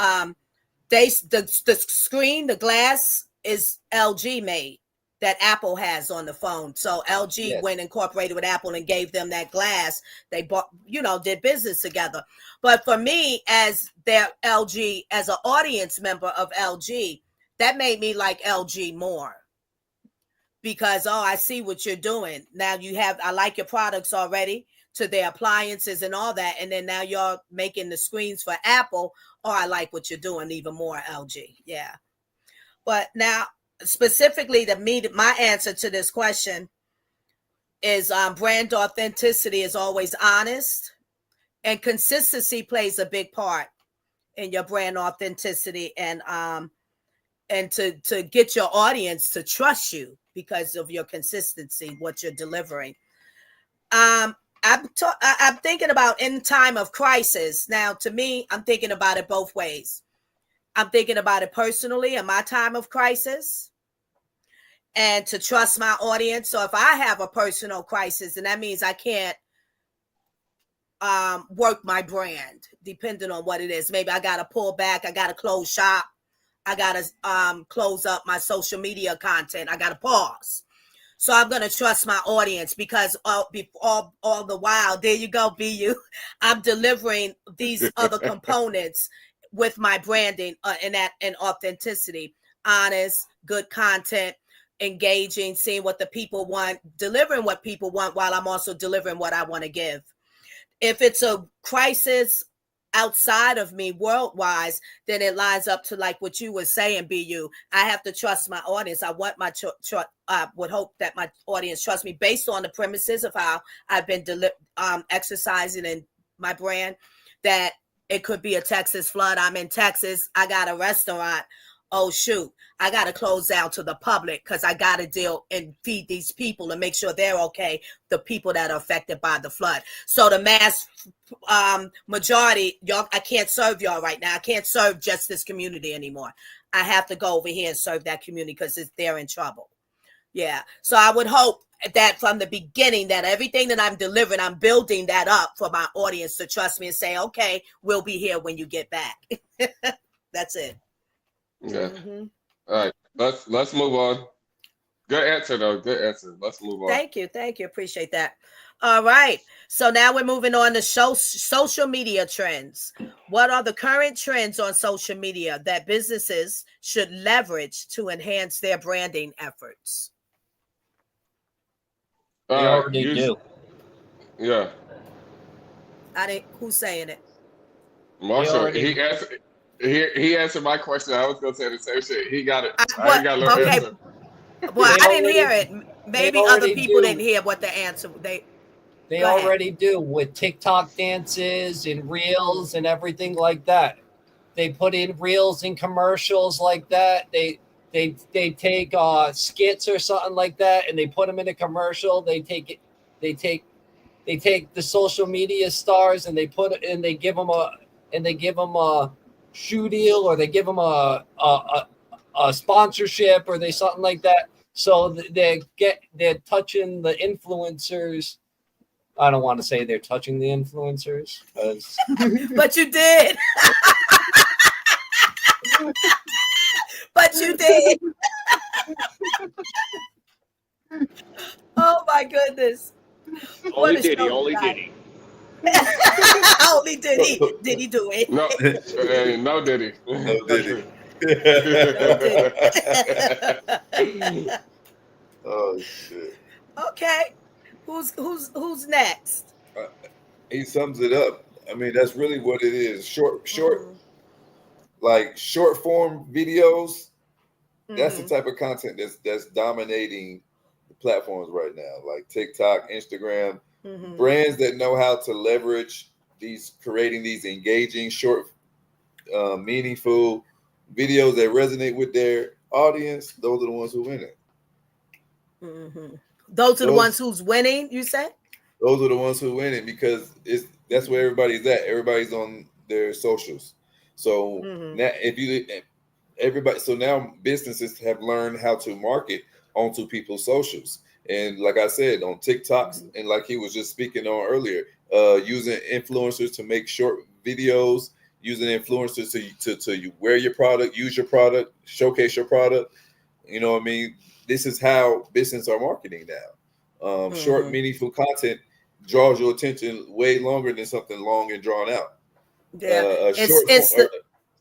the screen, the glass is LG made, that Apple has on the phone. So LG went incorporated with Apple and gave them that glass. They bought, did business together. But for me, as their LG, as an audience member of LG, that made me like LG more. Because, I see what you're doing. Now I like your products already, to their appliances and all that. And then now you're making the screens for Apple. I like what you're doing even more, LG. Yeah. But now, specifically my answer to this question is brand authenticity is always honest, and consistency plays a big part in your brand authenticity, and to get your audience to trust you because of your consistency, what you're delivering. I'm thinking about in time of crisis. Now, to me, I'm thinking about it both ways. I'm thinking about it personally in my time of crisis, and to trust my audience. So if I have a personal crisis, and that means I can't work my brand, depending on what it is. Maybe I got to pull back. I got to close shop. I got to close up my social media content. I got to pause. So I'm going to trust my audience, because all the while, there you go, BU, I'm delivering these other components with my branding and authenticity, honest, good content, engaging, seeing what the people want, delivering what people want, while I'm also delivering what I want to give. If it's a crisis outside of me, worldwide, then it lines up to like what you were saying, BU. I have to trust my audience. I want my I would hope that my audience trusts me based on the premises of how I've been exercising in my brand. That it could be a Texas flood. I'm in Texas. I got a restaurant oh shoot, I got to close down to the public because I got to deal and feed these people and make sure they're okay, the people that are affected by the flood. So the mass majority, y'all, I can't serve y'all right now. I can't serve just this community anymore. I have to go over here and serve that community because they're in trouble. Yeah. So I would hope that from the beginning, that everything that I'm delivering, I'm building that up for my audience to trust me and say, okay, we'll be here when you get back. That's it. Yeah. All right. Let's move on. Good answer though. Good answer. Let's move on. Thank you. Appreciate that. All right. So now we're moving on to social media trends. What are the current trends on social media that businesses should leverage to enhance their branding efforts? They already do. Yeah. Who's saying it? Marshall, he answered my question. I was gonna say the same shit. He got it. I ain't got no answer. Well, I didn't hear it. Maybe other people didn't hear what the answer. They already do with TikTok dances and reels and everything like that. They put in reels and commercials like that. They take skits or something like that, and they put them in a commercial. They take the social media stars and they give them a shoe deal, or they give them a sponsorship, or they something like that. So they're touching the influencers. I don't want to say they're touching the influencers, but you did. But you did. Oh my goodness. Only did he. Only did he. Only did he. Did he do it? No, no did he. No did he. Oh shit. Okay. Who's next? He sums it up. I mean, that's really what it is. Short, like short form videos. That's the type of content that's dominating the platforms right now, like TikTok, Instagram. Brands that know how to leverage creating these engaging, short, meaningful videos that resonate with their audience. Those are the ones who win it. Those are the ones who's winning, you said? Those are the ones who win it because that's where everybody's at. Everybody's on their socials. So now now businesses have learned how to market onto people's socials. And like I said, on TikToks, and like he was just speaking on earlier, using influencers to make short videos, using influencers to wear your product, use your product, showcase your product. You know what I mean? This is how businesses are marketing now. Short, meaningful content draws your attention way longer than something long and drawn out. Yeah,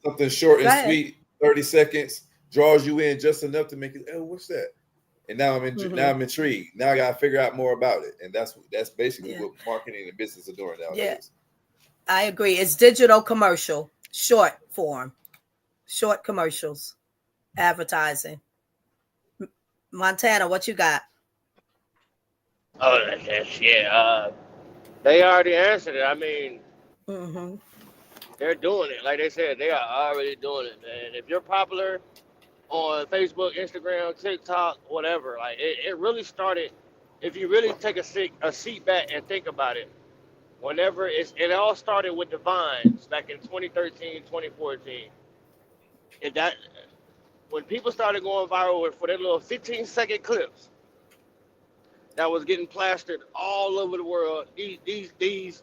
something short and sweet, 30 seconds, draws you in just enough to make it, oh, what's that? And now I'm intrigued. Now I gotta figure out more about it. And that's basically what marketing and business are doing nowadays. Yeah. I agree. It's digital commercial, short form, short commercials, advertising. Montana, what you got? Oh, yeah. They already answered it. I mean, they're doing it. Like they said, they are already doing it, man. If you're popular on Facebook, Instagram, TikTok, whatever, like it really started. If you really take a seat back and think about it, it all started with the Vines back in 2013, 2014. When people started going viral for their little 15-second clips that was getting plastered all over the world, these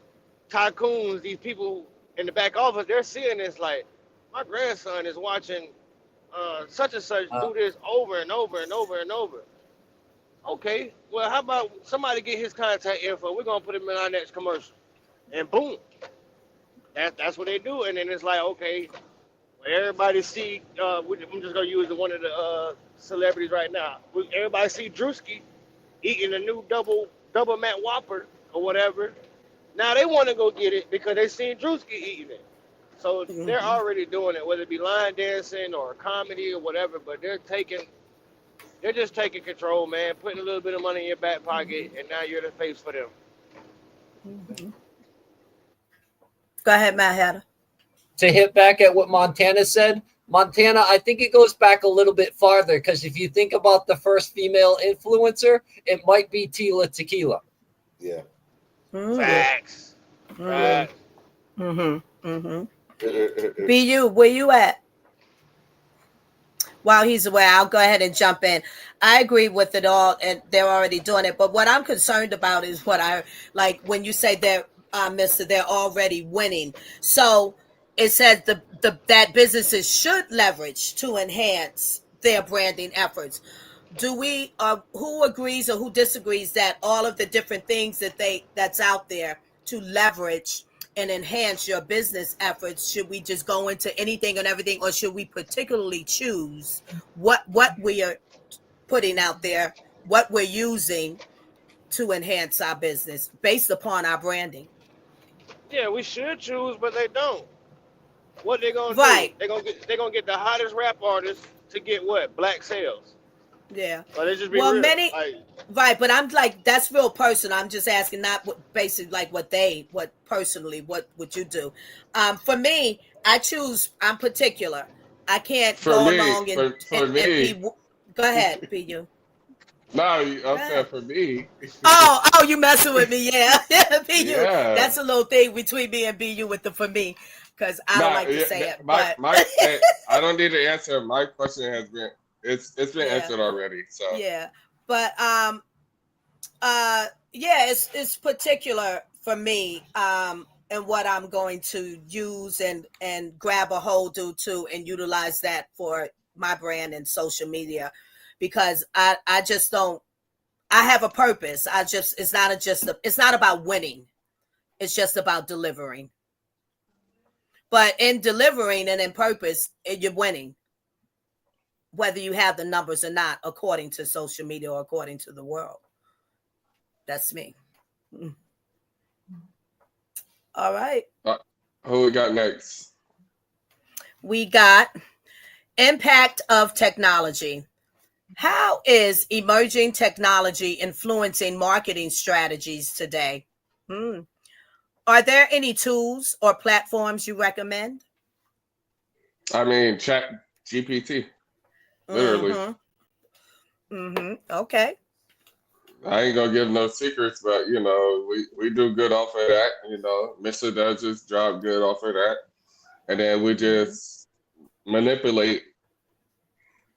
tycoons, these people in the back office, they're seeing this like, my grandson is watching such and such do this over and over and over and over. Okay, well, how about somebody get his contact info? We're gonna put him in our next commercial, and boom, that's what they do. And then it's like, okay, everybody see. I'm just gonna use one of the celebrities right now. Everybody see Drewski eating a new double Mac Whopper or whatever. Now they want to go get it because they seen Drewski eating it. So they're already doing it, whether it be line dancing or comedy or whatever. But they're just taking control, man. Putting a little bit of money in your back pocket, and now you're the face for them. Go ahead, Matt Hatter. To hit back at what Montana said, Montana, I think it goes back a little bit farther because if you think about the first female influencer, it might be Tila Tequila. Yeah. Facts. Facts. BU, where you at? While he's away, I'll go ahead and jump in. I agree with it all, and they're already doing it. But what I'm concerned about is what I like when you say they're, Mister, they're already winning. So it says that businesses should leverage to enhance their branding efforts. Do we? Who agrees or who disagrees that all of the different things that's out there to leverage and enhance your business efforts, should we just go into anything and everything, or should we particularly choose what we are putting out there, what we're using to enhance our business based upon our branding? Yeah, we should choose, but they don't. What they gonna Right. do? They gonna get the hottest rap artists to get what? Black sales. Yeah. But they just be Well, real. many. Like, Right, but I'm like, that's real personal. I'm just asking, not what basically like what personally, what would you do? For me, I'm particular. I can't For go me, along and me. be, go ahead, be you. No, I'm saying for me. Oh, you messing with me, yeah. Be you. Yeah. That's a little thing between me and BU with the for me, because I don't like to say it. But I don't need to answer. My question has been it's been answered already. So yeah. But it's particular for me, and what I'm going to use and grab a hold to and utilize that for my brand and social media, because I just don't. I have a purpose. It's not about winning. It's just about delivering. But in delivering and in purpose, you're winning, whether you have the numbers or not, according to social media or according to the world. That's me. All right. Who we got next? We got impact of technology. How is emerging technology influencing marketing strategies today? Are there any tools or platforms you recommend? I mean, Chat GPT. Literally. Okay. I ain't gonna give no secrets, but we do good off of that. Mr. does his job good off of that, and then we just manipulate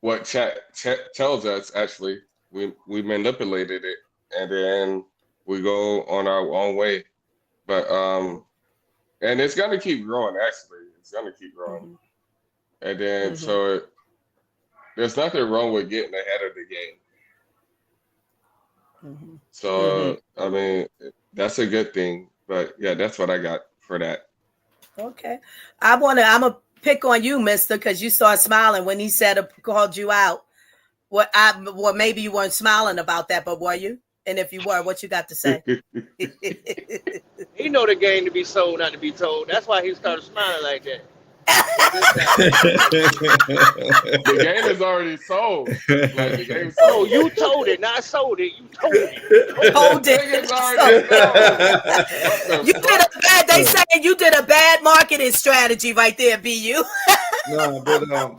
what chat tells us. Actually, we manipulated it, and then we go on our own way. But and it's gonna keep growing. Actually, it's gonna keep growing, and then so there's nothing wrong with getting ahead of the game. So I mean, that's a good thing. But yeah, that's what I got for that. Okay, I'm gonna pick on you, Mister, because you started smiling when he called you out. Well, maybe you weren't smiling about that, but were you? And if you were, what you got to say? he know the game to be sold, not to be told. That's why he started smiling like that. The game is already sold. Like the game's sold. Oh, you told it, not sold it. You told it. Hold it. It's already sold. You did a bad. They saying you did a bad marketing strategy right there, BU. No, but no.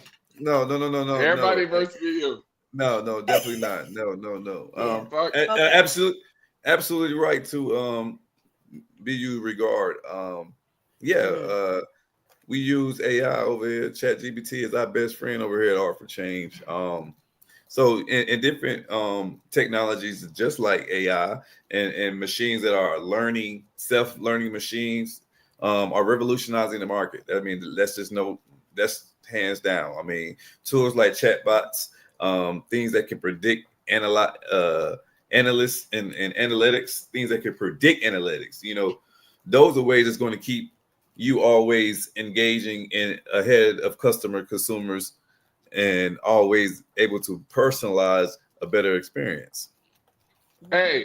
Everybody versus you. No, definitely not. No. Okay. Absolutely right to BU regard. We use AI over here. ChatGPT is our best friend over here at Art for Change. So in different technologies, just like AI and machines that are self-learning machines are revolutionizing the market. I mean, that's hands down. I mean, tools like chatbots, things that can predict analysts and analytics, things that can predict analytics. Those are ways that's going to keep you always engaging ahead of consumers, and always able to personalize a better experience. Hey,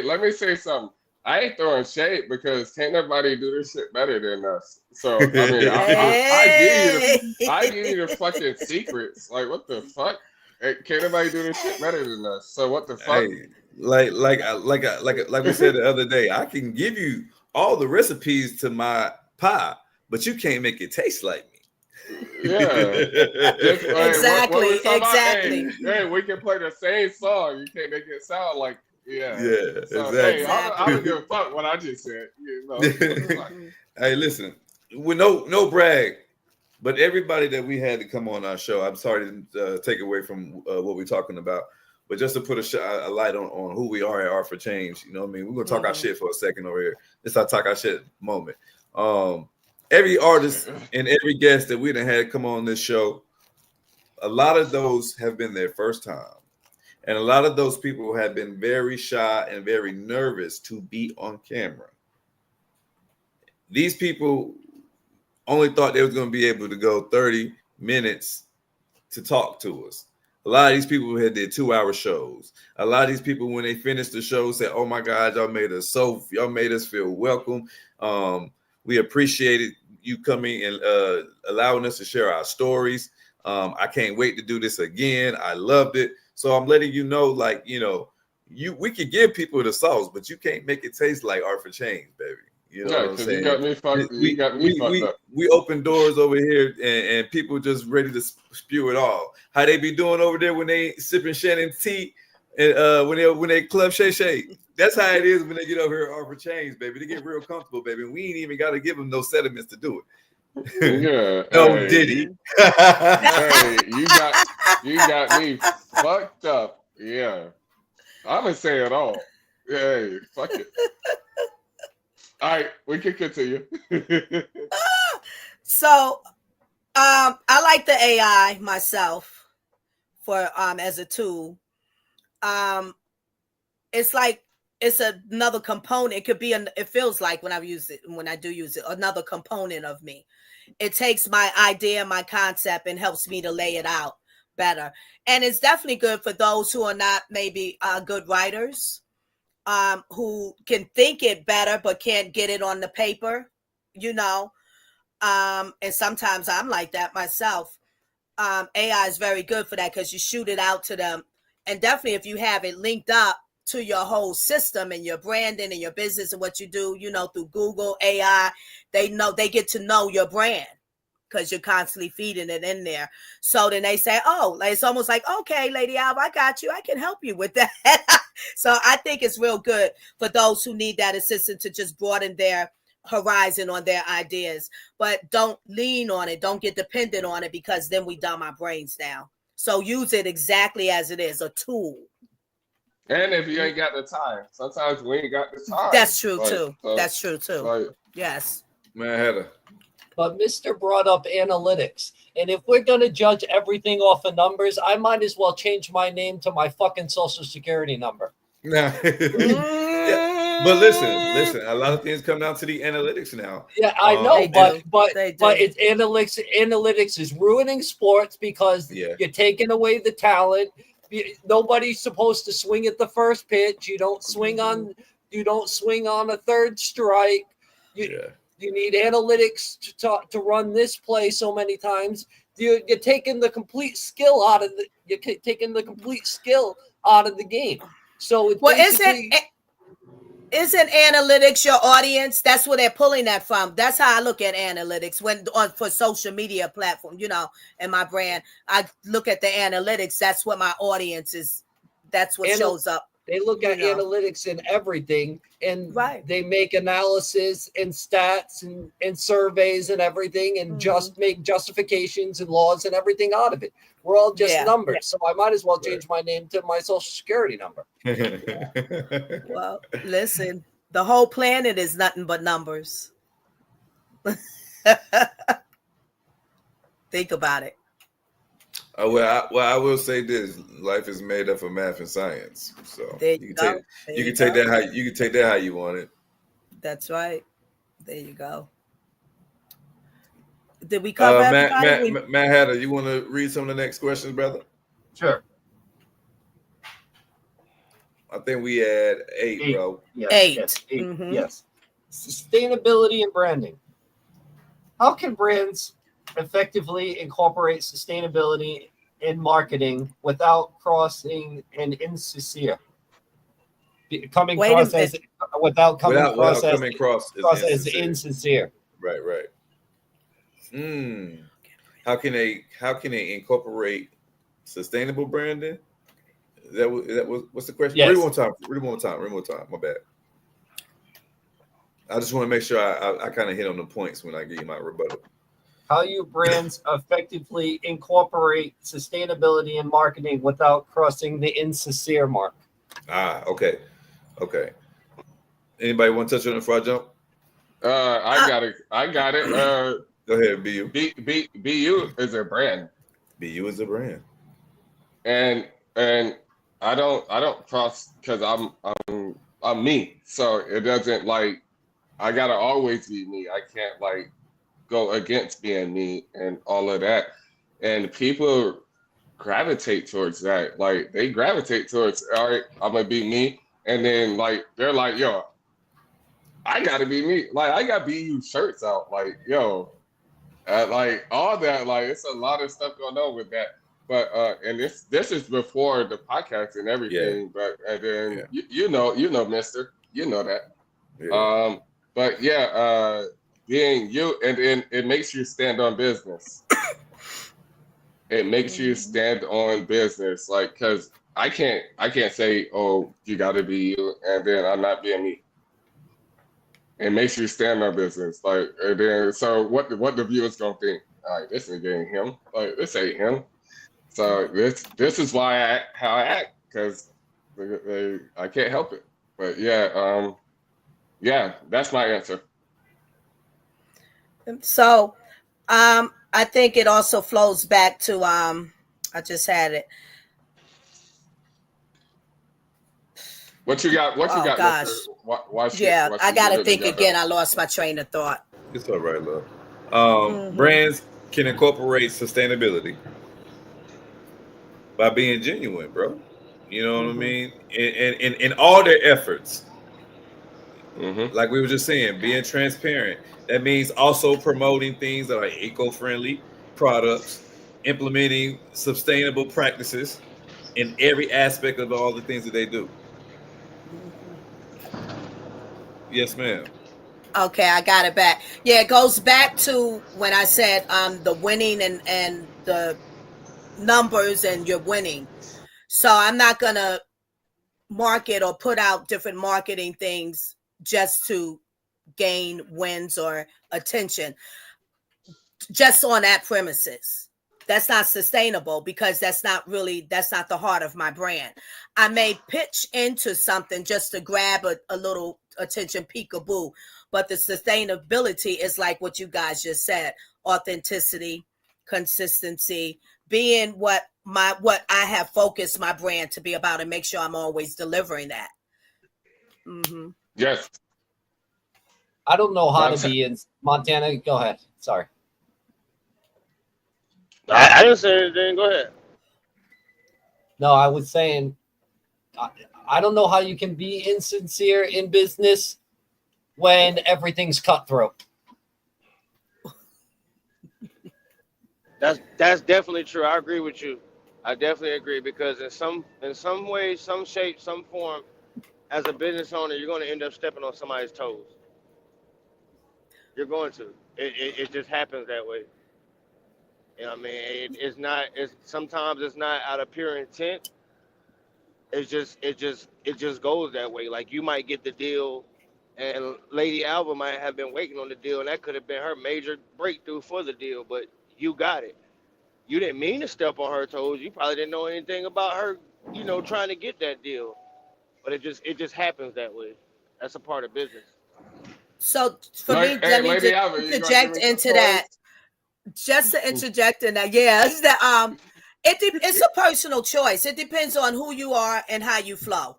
let me say something. I ain't throwing shade because can't nobody do this shit better than us. So I mean, I give you the fucking secrets. Like, what the fuck? Hey, can't nobody do this shit better than us. So what the fuck? Hey, like we said the other day, I can give you all the recipes to my pie, but you can't make it taste like me. Yeah. Just, Exactly, what we talking about? exactly. Hey, we can play the same song. You can't make it sound like Yeah, So exactly. hey, I don't give a fuck what I just said. You know. Hey, listen, with no brag, but everybody that we had to come on our show, I'm sorry to take away from what we're talking about, but just to put a light on who we are at Art for Change. You know what I mean? We're gonna talk our shit for a second over here. It's our talk our shit moment. Every artist and every guest that we done had come on this show, a lot of those have been their first time. And a lot of those people have been very shy and very nervous to be on camera. These people only thought they was going to be able to go 30 minutes to talk to us. A lot of these people had their 2-hour shows. A lot of these people, when they finished the show, said, "Oh my God, y'all made us feel welcome. We appreciated you coming and allowing us to share our stories. I can't wait to do this again. I loved it." So I'm letting you know, like, you know, we could give people the sauce, but you can't make it taste like Art for Change, baby. You know what I'm saying? You got me fucked. You got me fucked up. We open doors over here, and people just ready to spew it all. How they be doing over there when they sipping Shannon tea, and when they club Shay. That's how it is when they get over here at Art for Change, baby. They get real comfortable, baby. We ain't even got to give them no sediments to do it. Yeah. No, hey, Diddy. Hey, you got me fucked up. Yeah. I'm gonna say it all. Hey, fuck it. All right, we can continue. So, I like the AI myself for as a tool. It's like it's another component. It could be it feels like when I do use it, another component of me. It takes my idea, my concept, and helps me to lay it out better. And it's definitely good for those who are not maybe good writers, who can think it better but can't get it on the paper, you know. And sometimes I'm like that myself. AI is very good for that because you shoot it out to them. And definitely if you have it linked up to your whole system and your branding and your business and what you do, you know, through Google, AI, they get to know your brand because you're constantly feeding it in there. So then they say, oh, it's almost like, okay, Lady Alb, I got you. I can help you with that. So I think it's real good for those who need that assistance to just broaden their horizon on their ideas, but don't lean on it. Don't get dependent on it because then we dumb our brains down. So use it exactly as it is, a tool. And if you ain't got the time, sometimes we ain't got the time. That's true too. That's true too. Yes. Man, Heather. But Mr. brought up analytics. And if we're going to judge everything off of numbers, I might as well change my name to my fucking social security number. Nah. Yeah. But listen, a lot of things come down to the analytics now. Yeah, I know, but it's analytics. Analytics is ruining sports because you're taking away the talent. Nobody's supposed to swing at the first pitch. You don't swing on a third strike. You need analytics to run this play so many times. You're taking the complete skill out of the game. So it's isn't analytics your audience? That's where they're pulling that from. That's how I look at analytics for social media platform, you know, and my brand. I look at the analytics. That's what my audience is. That's what shows up. They look at analytics and everything, and they make analysis and stats and surveys and everything, and just make justifications and laws and everything out of it. We're all just numbers, so I might as well change my name to my social security number. Well, listen, the whole planet is nothing but numbers. Think about it. Well, I will say this: life is made up of math and science. So you can take that how you want it. That's right. There you go. Did we cover everybody? Matt Hatter, you want to read some of the next questions, brother? Sure. I think we had 8, bro. Yes, 8. Yes, 8. Mm-hmm. Yes. Sustainability and branding. How can brands effectively incorporate sustainability in marketing without crossing an insincere? Coming across as insincere. Right. How can they incorporate sustainable branding? That was what's the question? Yes. Read one more time. My bad. I just want to make sure I kind of hit on the points when I give you my rebuttal. How you brands effectively incorporate sustainability in marketing without crossing the insincere mark. Okay. Anybody want to touch on it before I jump? I got it. Go ahead, BU. BU is a brand. BU is a brand. And I don't cross because I'm me. So it doesn't like I gotta always be me. I can't like go against being me and all of that. And people gravitate towards that. Like they gravitate towards, all right, I'm gonna be me. And then like they're like, yo, I gotta be me. Like I got BU shirts out. Like, yo, like all that, like it's a lot of stuff going on with that. But and this is before the podcast and everything. Yeah. But and then you know, mister, you know that. Yeah. But yeah, being you, and then it makes you stand on business. It makes you stand on business, like because I can't say, oh, you got to be you, and then I'm not being me. It makes you stand on business, like and then so what the viewers gonna think? All right, this ain't him. Like this ain't him. So this is why I act how I act, because I can't help it. But yeah, that's my answer. So I think it also flows back to I just had it. What you got? Gosh. I gotta think again. I lost my train of thought. It's all right, love. Brands can incorporate sustainability by being genuine, bro. You know what I mean? In all their efforts. Like we were just saying, being transparent. That means also promoting things that are eco-friendly products, implementing sustainable practices in every aspect of all the things that they do. Yes, ma'am. Okay, I got it back. Yeah, it goes back to when I said the winning and the numbers and you're winning. So I'm not gonna market or put out different marketing things just to gain wins or attention just on that premises. That's not sustainable because that's not the heart of my brand. I may pitch into something just to grab a little attention, peekaboo, but the sustainability is like what you guys just said: authenticity, consistency, being what I have focused my brand to be about, and make sure I'm always delivering that. Yes. I don't know how to be in Montana. Go ahead. Sorry. I didn't say anything. Go ahead. No, I was saying, I don't know how you can be insincere in business when everything's cutthroat. That's definitely true. I agree with you. I definitely agree because in some way, some shape, some form, as a business owner, you're going to end up stepping on somebody's toes. You're going to. It just happens that way. You know what I mean? Sometimes it's not out of pure intent. It just goes that way. Like you might get the deal, and Lady Alva might have been waiting on the deal, and that could have been her major breakthrough for the deal. But you got it. You didn't mean to step on her toes. You probably didn't know anything about her, trying to get that deal. But it just happens that way. That's a part of business. So for me, let me just interject into that. Just to interject in that, is that it's a personal choice. It depends on who you are and how you flow,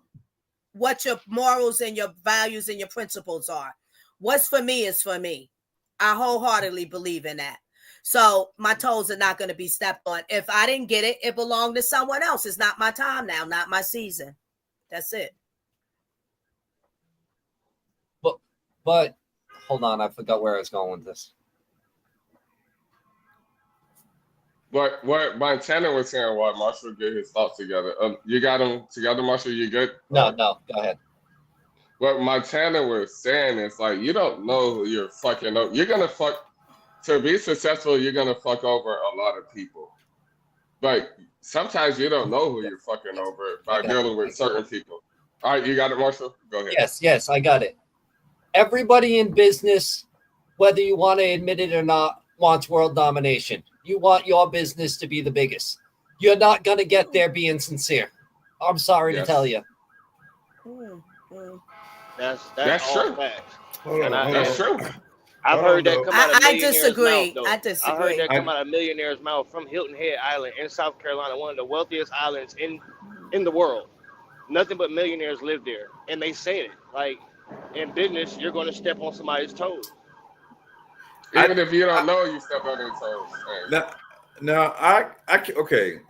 what your morals and your values and your principles are. What's for me is for me. I wholeheartedly believe in that. So my toes are not going to be stepped on. If I didn't get it, it belonged to someone else. It's not my time now, not my season. That's it. But hold on, I forgot where I was going with this. What Montana was saying, while Marshall get his thoughts together. You got them together, Marshall? You good? No, go ahead. What Montana was saying is like, you don't know who you're fucking up. You're gonna fuck to be successful, you're gonna fuck over a lot of people. But sometimes you don't know who you're fucking over by dealing with certain people. All right, you got it, Marshall? Go ahead. Yes, I got it. Everybody in business, whether you want to admit it or not, wants world domination. You want your business to be the biggest. You're not going to get there being sincere. I'm sorry to tell you. That's all true. facts. Hold on, That's true. I've heard that come out of I millionaires' disagree. mouth, though. I disagree. I heard that come out of millionaires' mouth from Hilton Head Island in South Carolina, one of the wealthiest islands in the world. Nothing but millionaires live there, and they said it. Like in business, you're going to step on somebody's toes. Even if you don't know, you step on their toes. Now, I okay.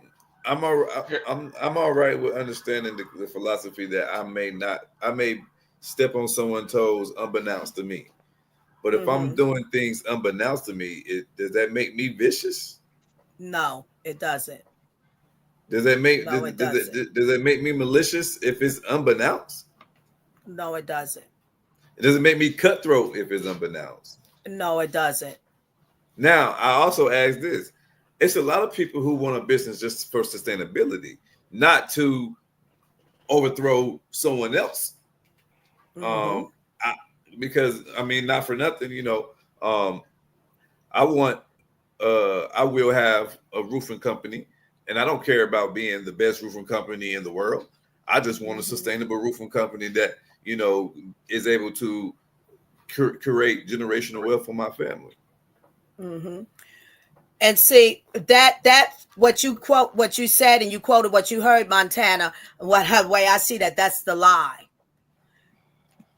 I'm all right with understanding the philosophy that I may step on someone's toes unbeknownst to me. But if I'm doing things unbeknownst to me, does that make me vicious? No, it doesn't. Does that make does it make me malicious if it's unbeknownst? No, it doesn't. It doesn't make me cutthroat if it's unbeknownst. No, it doesn't. Now, I also ask this. It's a lot of people who want a business just for sustainability, not to overthrow someone else. Because I mean, not for nothing, I will have a roofing company, and I don't care about being the best roofing company in the world. I just want a sustainable roofing company that, is able to create generational wealth for my family. And see that what you said, and you quoted what you heard, Montana. What way I see that's the lie.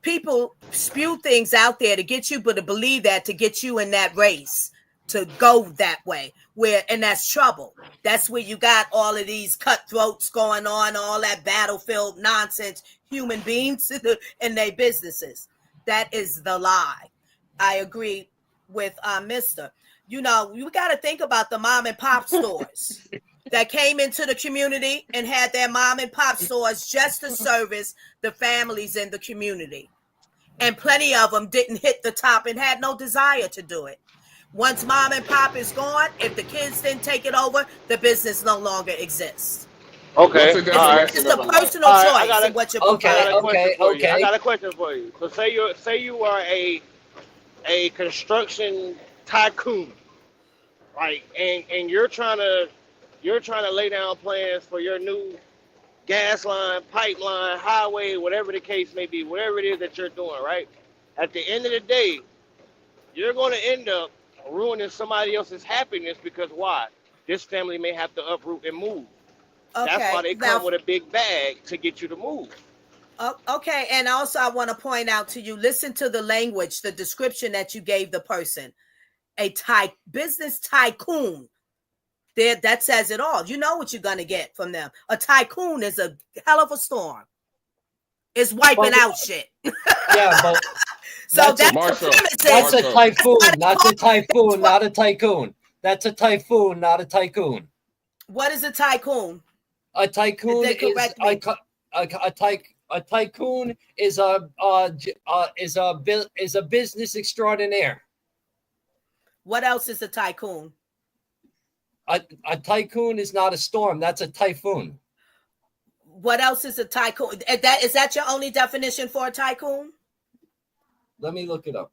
People spew things out there to get you, but to believe that to get you in that race to go that way, and that's trouble. That's where you got all of these cutthroats going on, all that battlefield nonsense, human beings in their businesses. That is the lie. I agree with Mr. You got to think about the mom and pop stores that came into the community and had their mom and pop stores just to service the families in the community. And plenty of them didn't hit the top and had no desire to do it. Once mom and pop is gone, if the kids didn't take it over, the business no longer exists. Okay. It's a personal choice in what you're I got a question for you. So say you are a construction tycoon, right? And you're trying to lay down plans for your new gas line, pipeline, highway, whatever the case may be, whatever it is that you're doing, right? At the end of the day, you're going to end up ruining somebody else's happiness because why? This family may have to uproot and move. Okay, that's why they come with a big bag to get you to move. Okay, and also I want to point out to you, listen to the language, the description that you gave the person. A business tycoon. That says it all. You know what you're going to get from them. A tycoon is a hell of a storm. It's wiping out shit. Yeah, but so that's a typhoon, not a typhoon, not a tycoon. That's a typhoon, not a tycoon. What is a tycoon? A tycoon a tycoon is a business extraordinaire. What else is a tycoon? A tycoon is not a storm. That's a typhoon. What else is a tycoon? Is that your only definition for a tycoon? Let me look it up.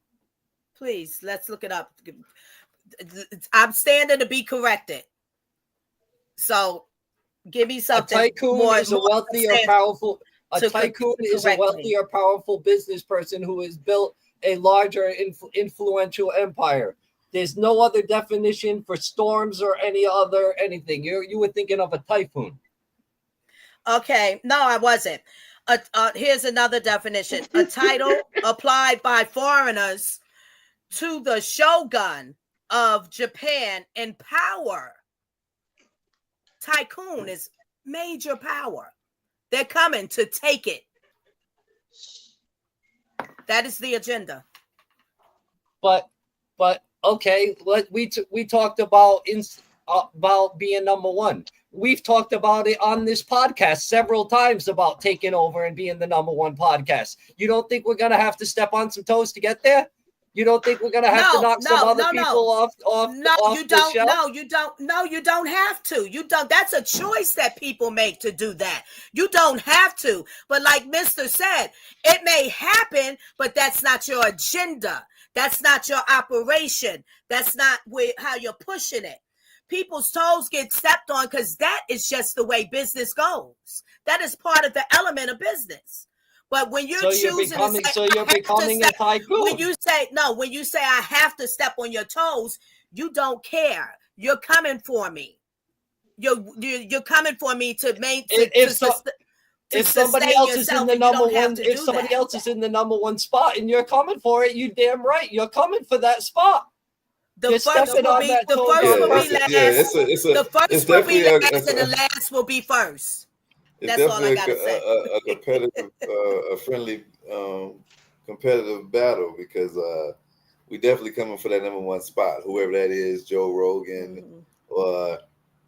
Please, let's look it up. I'm standing to be corrected. So give me something. A tycoon is a wealthy or powerful. A tycoon is a wealthy or powerful business person who has built a larger influential empire. There's no other definition for storms or anything. You were thinking of a typhoon. Okay, no, I wasn't. Here's another definition: a title applied by foreigners to the shogun of Japan in power. Tycoon is major power. They're coming to take it. That is the agenda. But okay, we talked about being number one. We've talked about it on this podcast several times about taking over and being the number one podcast. You don't think we're gonna have to step on some toes to get there? You don't think we're gonna have to knock some other people off you don't. the shelf? No, you don't. No, you don't have to. You don't. That's a choice that people make to do that. You don't have to. But like Mr. said, it may happen, but that's not your agenda. That's not your operation. That's not how you're pushing it. People's toes get stepped on because that is just the way business goes. That is part of the element of business. But when you're choosing you're becoming a tycoon. When you say I have to step on your toes, you don't care. You're coming for me. You're coming for me to maintain. If somebody else is in the number one, if somebody else is in the number one spot and you're coming for it, you damn right you're coming for that spot. The first will be last. The first will be last, and the last will be first. That's all I gotta say. A competitive, a friendly, competitive battle because we definitely coming for that number one spot. Whoever that is, Joe Rogan, or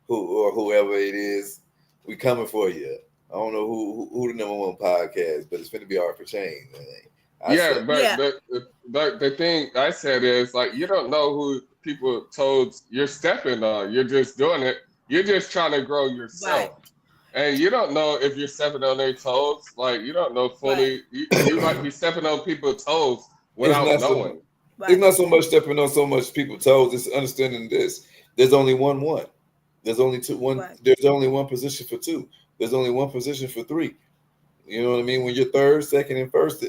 whoever it is, we coming for you. I don't know who the number one podcast, but it's going to be Art for Change. But the thing I said is like you don't know who people told you're stepping on. You're just doing it. You're just trying to grow yourself. Right. And you don't know if you're stepping on their toes. Like you don't know fully. Right. You might be stepping on people's toes without knowing. It's not so much stepping on so much people's toes. It's understanding this. There's only one. There's only two. Right. There's only one position for two. There's only one position for three. You know what I mean? When you're third, second, and first,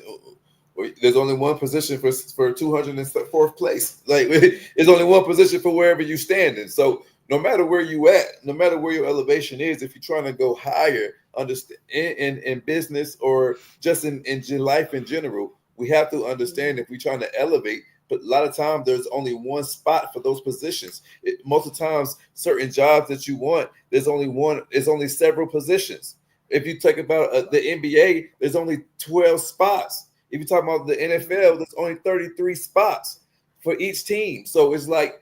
there's only one position for 204th place. Like there's only one position for wherever you standing. So no matter where you at, no matter where your elevation is, if you're trying to go higher, understand in business or just in life in general, we have to understand if we're trying to elevate. But a lot of times there's only one spot for those positions. Most of the times, certain jobs that you want, there's only several positions. If you talk about the NBA, there's only 12 spots. If you talk about the NFL, there's only 33 spots for each team. So it's like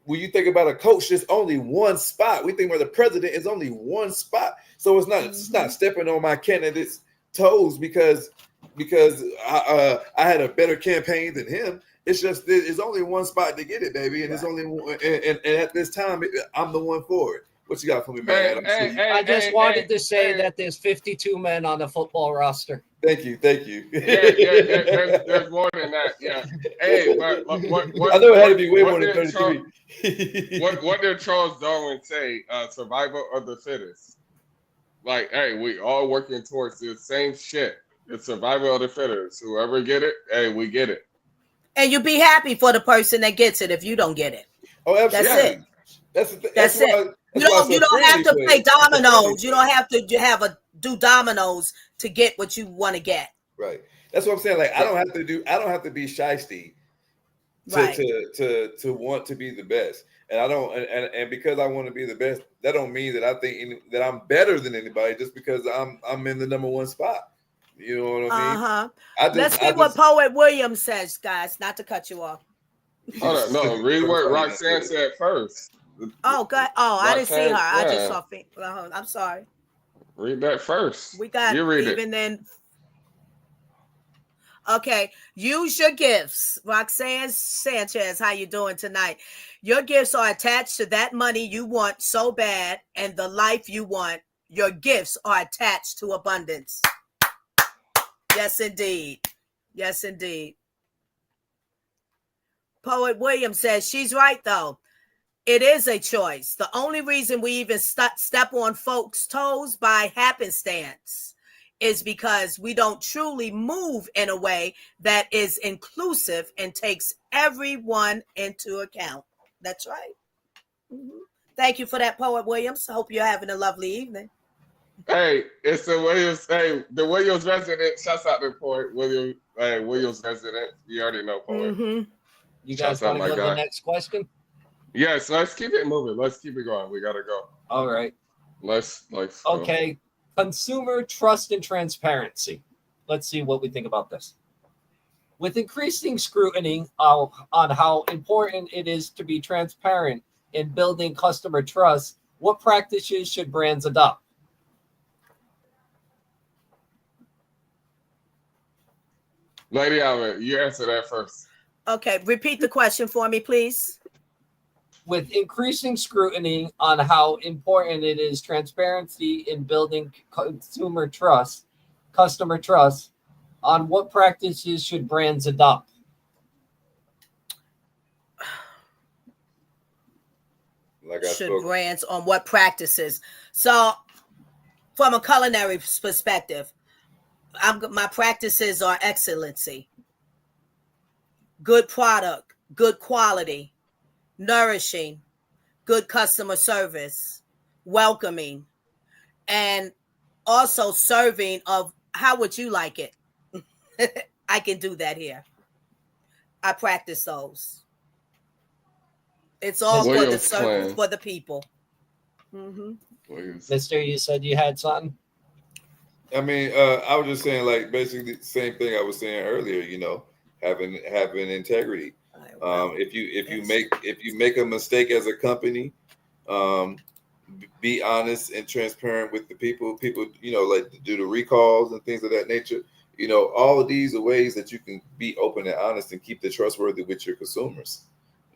when you think about a coach, there's only one spot. We think about the president, is only one spot. So it's not stepping on my candidate's toes because I had a better campaign than him. It's just there's only one spot to get it, baby, and it's only one, and at this time I'm the one for it. What you got for me, man? I just wanted to say that there's 52 men on the football roster. Thank you. There's more than that. Yeah. Hey, but what I know it had to be way more than 33. What did Charles Darwin say? Survival of the fittest. Like, hey, we all working towards the same shit. It's survival of the fittest. Whoever get it, hey, we get it. And you be happy for the person that gets it if you don't get it. Oh, absolutely. That's it. That's it. You don't have to play dominoes. You don't have to do dominoes to get what you want to get. Right. That's what I'm saying. Like I don't have to be shysty to want to be the best. And I don't and because I want to be the best, that don't mean that I think that I'm better than anybody just because I'm in the number one spot. You know what I mean? Let's see what Poet Williams says, guys. Not to cut you off. Hold on, no, read what Roxanne said first. Oh, God. Oh, I didn't see her. I just saw. I'm sorry. Read that first. We got you read even it. Then. Okay, use your gifts. Roxanne Sanchez, how you doing tonight? Your gifts are attached to that money you want so bad and the life you want. Your gifts are attached to abundance. Yes, indeed. Yes, indeed. Poet Williams says she's right, though. It is a choice. The only reason we even step on folks' toes by happenstance is because we don't truly move in a way that is inclusive and takes everyone into account. That's right. Mm-hmm. Thank you for that, Poet Williams. Hope you're having a lovely evening. Hey, it's the Williams. Hey, the Williams resident. Shouts out to Poet Williams. Hey, Williams resident. You already know Poet. Mm-hmm. You guys want to go to the next question? Yes, let's keep it moving. Let's keep it going. We gotta go. All right. Let's okay. Consumer trust and transparency. Let's see what we think about this. With increasing scrutiny on how important it is to be transparent in building customer trust, what practices should brands adopt? Lady Alvin, you answer that first. Okay, repeat the question for me, please. With increasing scrutiny on how important it is transparency in building customer trust, on what practices should brands adopt? Should brands on what practices? So, from a culinary perspective, my practices are excellency, good product, good quality, nourishing, good customer service, welcoming, and also serving of how would you like it? I can do that here. I practice those. It's all for the circle, for the people. Mister, you said you had something? I mean, I was just saying, like, basically the same thing I was saying earlier. You know, having integrity. If you make a mistake as a company, be honest and transparent with the people. People, you know, like do the recalls and things of that nature. You know, all of these are ways that you can be open and honest and keep the trustworthy with your consumers.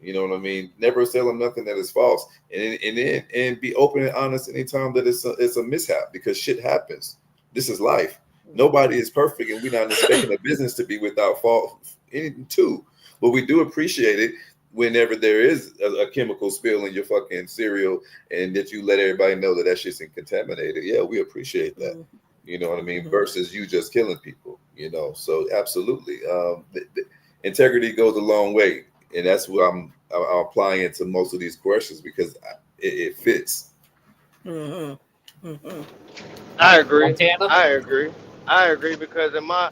You know what I mean? Never sell them nothing that is false, and be open and honest anytime that it's a mishap, because shit happens. This is life. Nobody is perfect, and we're not expecting a business to be without fault. Anything too, but we do appreciate it whenever there is a chemical spill in your fucking cereal, and that you let everybody know that shit's contaminated. Yeah, we appreciate that. You know what I mean? Versus you just killing people. You know, so absolutely, the integrity goes a long way. And that's what I'm applying it to most of these questions, because it fits. I agree. Montana? I agree because in my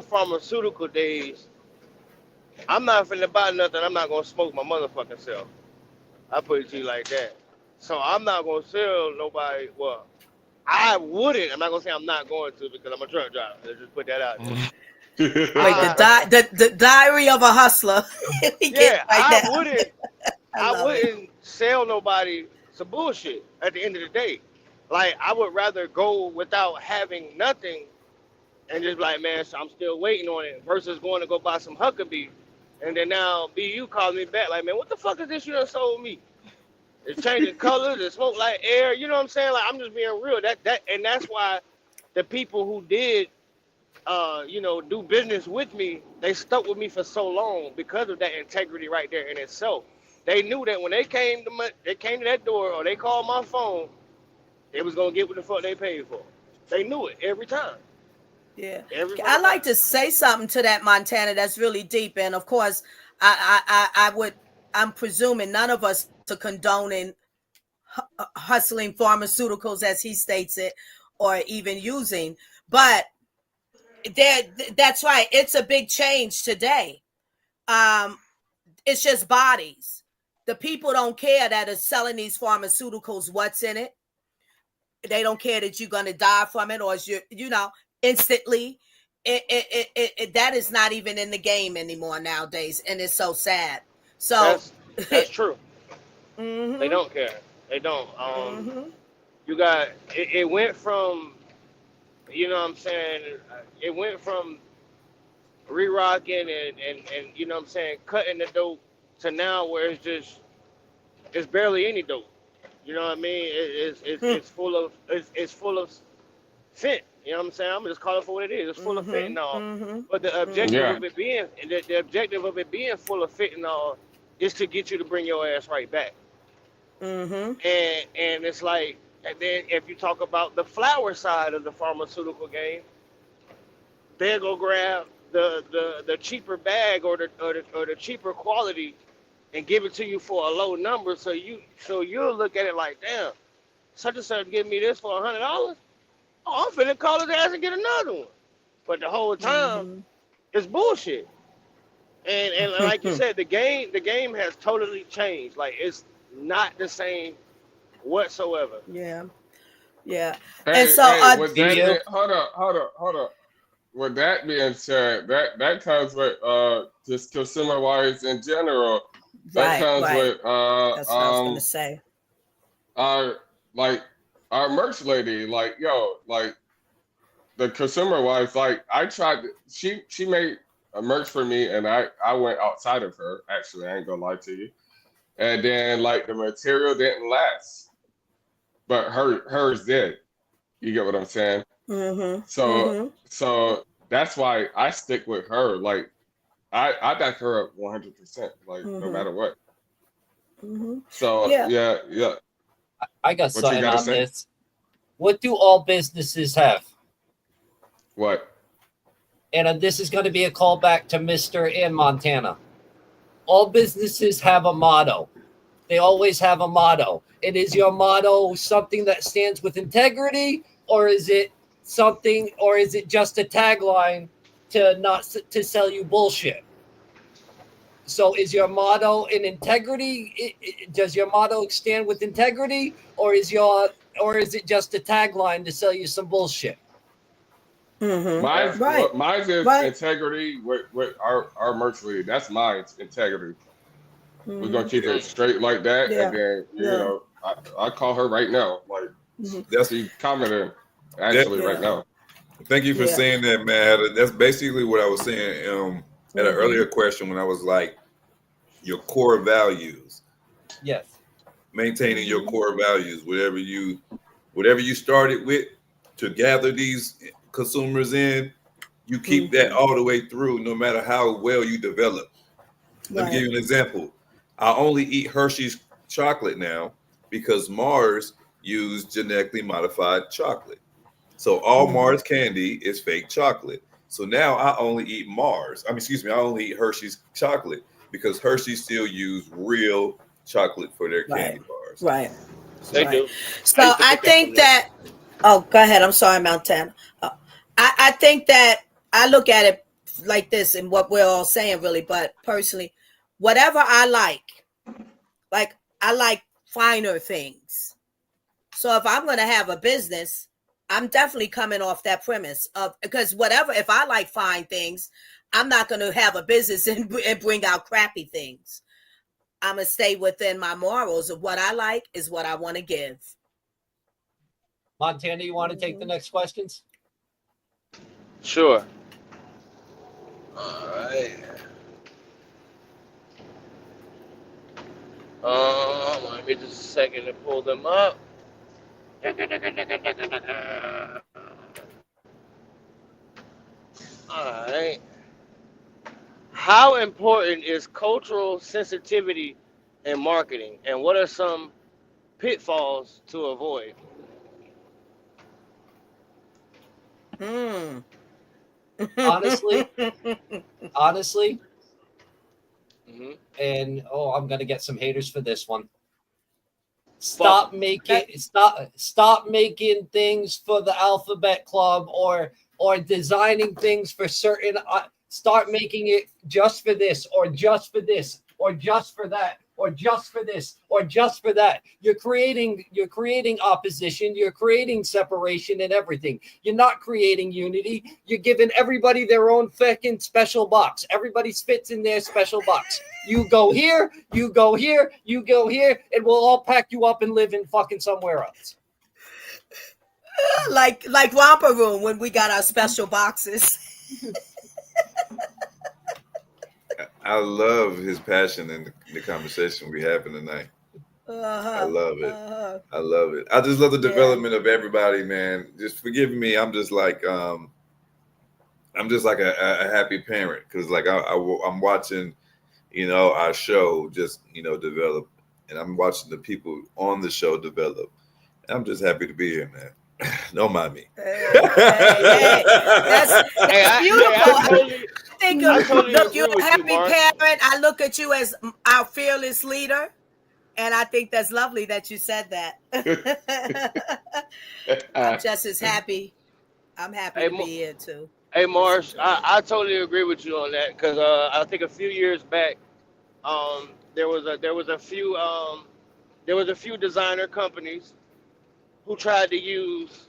pharmaceutical days, I'm not finna buy nothing. I'm not gonna smoke my motherfucking self. I put it to you like that. So I'm not gonna sell nobody. Well, I wouldn't. I'm not gonna say I'm not going to, because I'm a truck driver. Let's just put that out there. Wait, the diary of a hustler. I wouldn't sell nobody some bullshit at the end of the day. Like, I would rather go without having nothing and just be like, man, so I'm still waiting on it, versus going to go buy some Huckabee, and then now BU calls me back like, man, what the fuck is this you done sold me? It's changing colors, it smoke like air, you know what I'm saying? Like, I'm just being real. And that's why the people who did do business with me, they stuck with me for so long, because of that integrity right there in itself. They knew that when they came to that door, or they called my phone, they was gonna get what the fuck they paid for. They knew it every time. Yeah, I'd like to say something to that, Montana. That's really deep, and of course, I'm presuming none of us are condoning hustling pharmaceuticals, as he states it, or even using, but that's right. It's a big change today. It's just bodies. The people don't care that are selling these pharmaceuticals, what's in it. They don't care that you're going to die from it, or instantly. That is not even in the game anymore nowadays, and it's so sad. So that's true. They don't care. They don't. You got it went from, you know what I'm saying? It went from re-rocking and you know what I'm saying, cutting the dope, to now where it's barely any dope. You know what I mean? It's full of fent. You know what I'm saying? I'm gonna just call it for what it is. It's full of fentanyl. But the objective of it being full of fentanyl is to get you to bring your ass right back. And it's like, and then if you talk about the flower side of the pharmaceutical game, they'll go grab the cheaper bag or the cheaper quality and give it to you for a low number. So you'll look at it like, damn, such and such give me this for $100. Oh, I'm finna call his ass and get another one. But the whole time, it's bullshit. And like you said, the game has totally changed. Like, it's not the same whatsoever. Yeah. Hey, and so hold up. With that being said, that comes with just consumer wise in general. That comes with that's what I was gonna say. Our merch lady, the consumer wise, I tried. She made merch for me, and I went outside of her. Actually, I ain't gonna lie to you. And then like the material didn't last, but hers did. You get what I'm saying? Mm-hmm. So that's why I stick with her. Like I back her up 100%. Like no matter what. So yeah. I got What you something gotta on say? this. What do all businesses have? What? And this is going to be a callback to Mr. in Montana. All businesses have a motto. They always have a motto. And is your motto something that stands with integrity, or is it something, or is it just a tagline to sell you bullshit? So is your motto in integrity? Does your motto stand with integrity, or is it just a tagline to sell you some bullshit? Mine's is integrity with our merch lead. That's mine, integrity. We're gonna keep it straight like that, and then you know, I call her right now. Like she commented actually right now. Thank you for saying that, man. That's basically what I was saying at an earlier question when I was like, your core values. Yes. Maintaining your core values, whatever you started with to gather these consumers in, you keep that all the way through, no matter how well you develop. Let me give you an example. I only eat Hershey's chocolate now because Mars used genetically modified chocolate. So all Mars candy is fake chocolate. So now I only eat I only eat Hershey's chocolate because Hershey still use real chocolate for their candy bars. Right. They do. So I think that. Oh, go ahead. I'm sorry, Montana. I think that I look at it like this, and what we're all saying, really. But personally, whatever I like I like finer things. So if I'm going to have a business, I'm definitely coming off that premise of, because whatever, if I like fine things, I'm not going to have a business and bring out crappy things. I'm going to stay within my morals of what I like is what I want to give. Montana, you want to take the next questions? Sure. All right. Let me just a second to pull them up. All right. How important is cultural sensitivity in marketing, and what are some pitfalls to avoid? Honestly, and I'm gonna get some haters for this one. Stop making things for the Alphabet Club or designing things for certain. Start making it just for this, or just for this, or just for that, or just for this, or just for that. You're creating opposition. You're creating separation and everything. You're not creating unity. You're giving everybody their own fucking special box. Everybody fits in their special box. You go here, you go here, you go here, and we'll all pack you up and live in fucking somewhere else. Like Romper Room when we got our special boxes. I love his passion in the conversation we're having tonight. I love it. I love it. I just love the development of everybody, man. Just forgive me. I'm just like a happy parent because like I'm watching, our show just develop, and I'm watching the people on the show develop. I'm just happy to be here, man. Don't mind me. That's beautiful. Look, you're a happy parent. I look at you as our fearless leader, and I think that's lovely that you said that. I'm just as happy. I'm happy to be here too. Hey, Marsh, I totally agree with you on that because I think a few years back, there was a few designer companies who tried to use,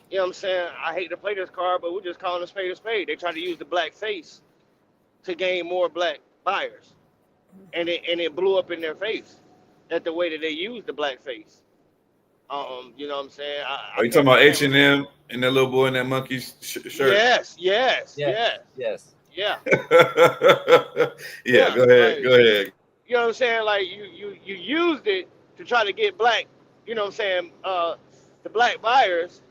you know what I'm saying? I hate to play this card, but we're just calling a spade a spade. They tried to use the black face to gain more black buyers. And it blew up in their face at the way that they used the black face. You know what I'm saying? Are you talking about H&M and that little boy in that monkey shirt? Yes. Yes. Yeah. Yeah, go ahead. Like, Go ahead. you know what I'm saying? Like you used it to try to get black, you know what I'm saying, the black buyers,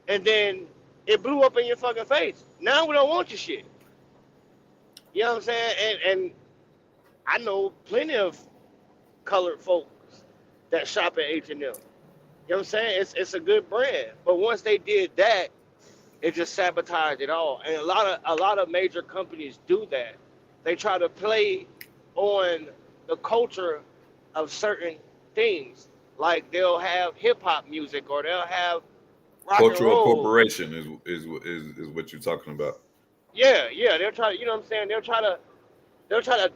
and then it blew up in your fucking face. Now we don't want your shit. You know what I'm saying? And I know plenty of colored folks that shop at H&M. You know what I'm saying? It's a good brand. But once they did that, it just sabotaged it all. And a lot of major companies do that. They try to play on the culture of certain things. Like they'll have hip hop music or they'll have rock and Cultural roll. appropriation is what you're talking about. Yeah, yeah. They'll try to, you know what I'm saying? They'll try to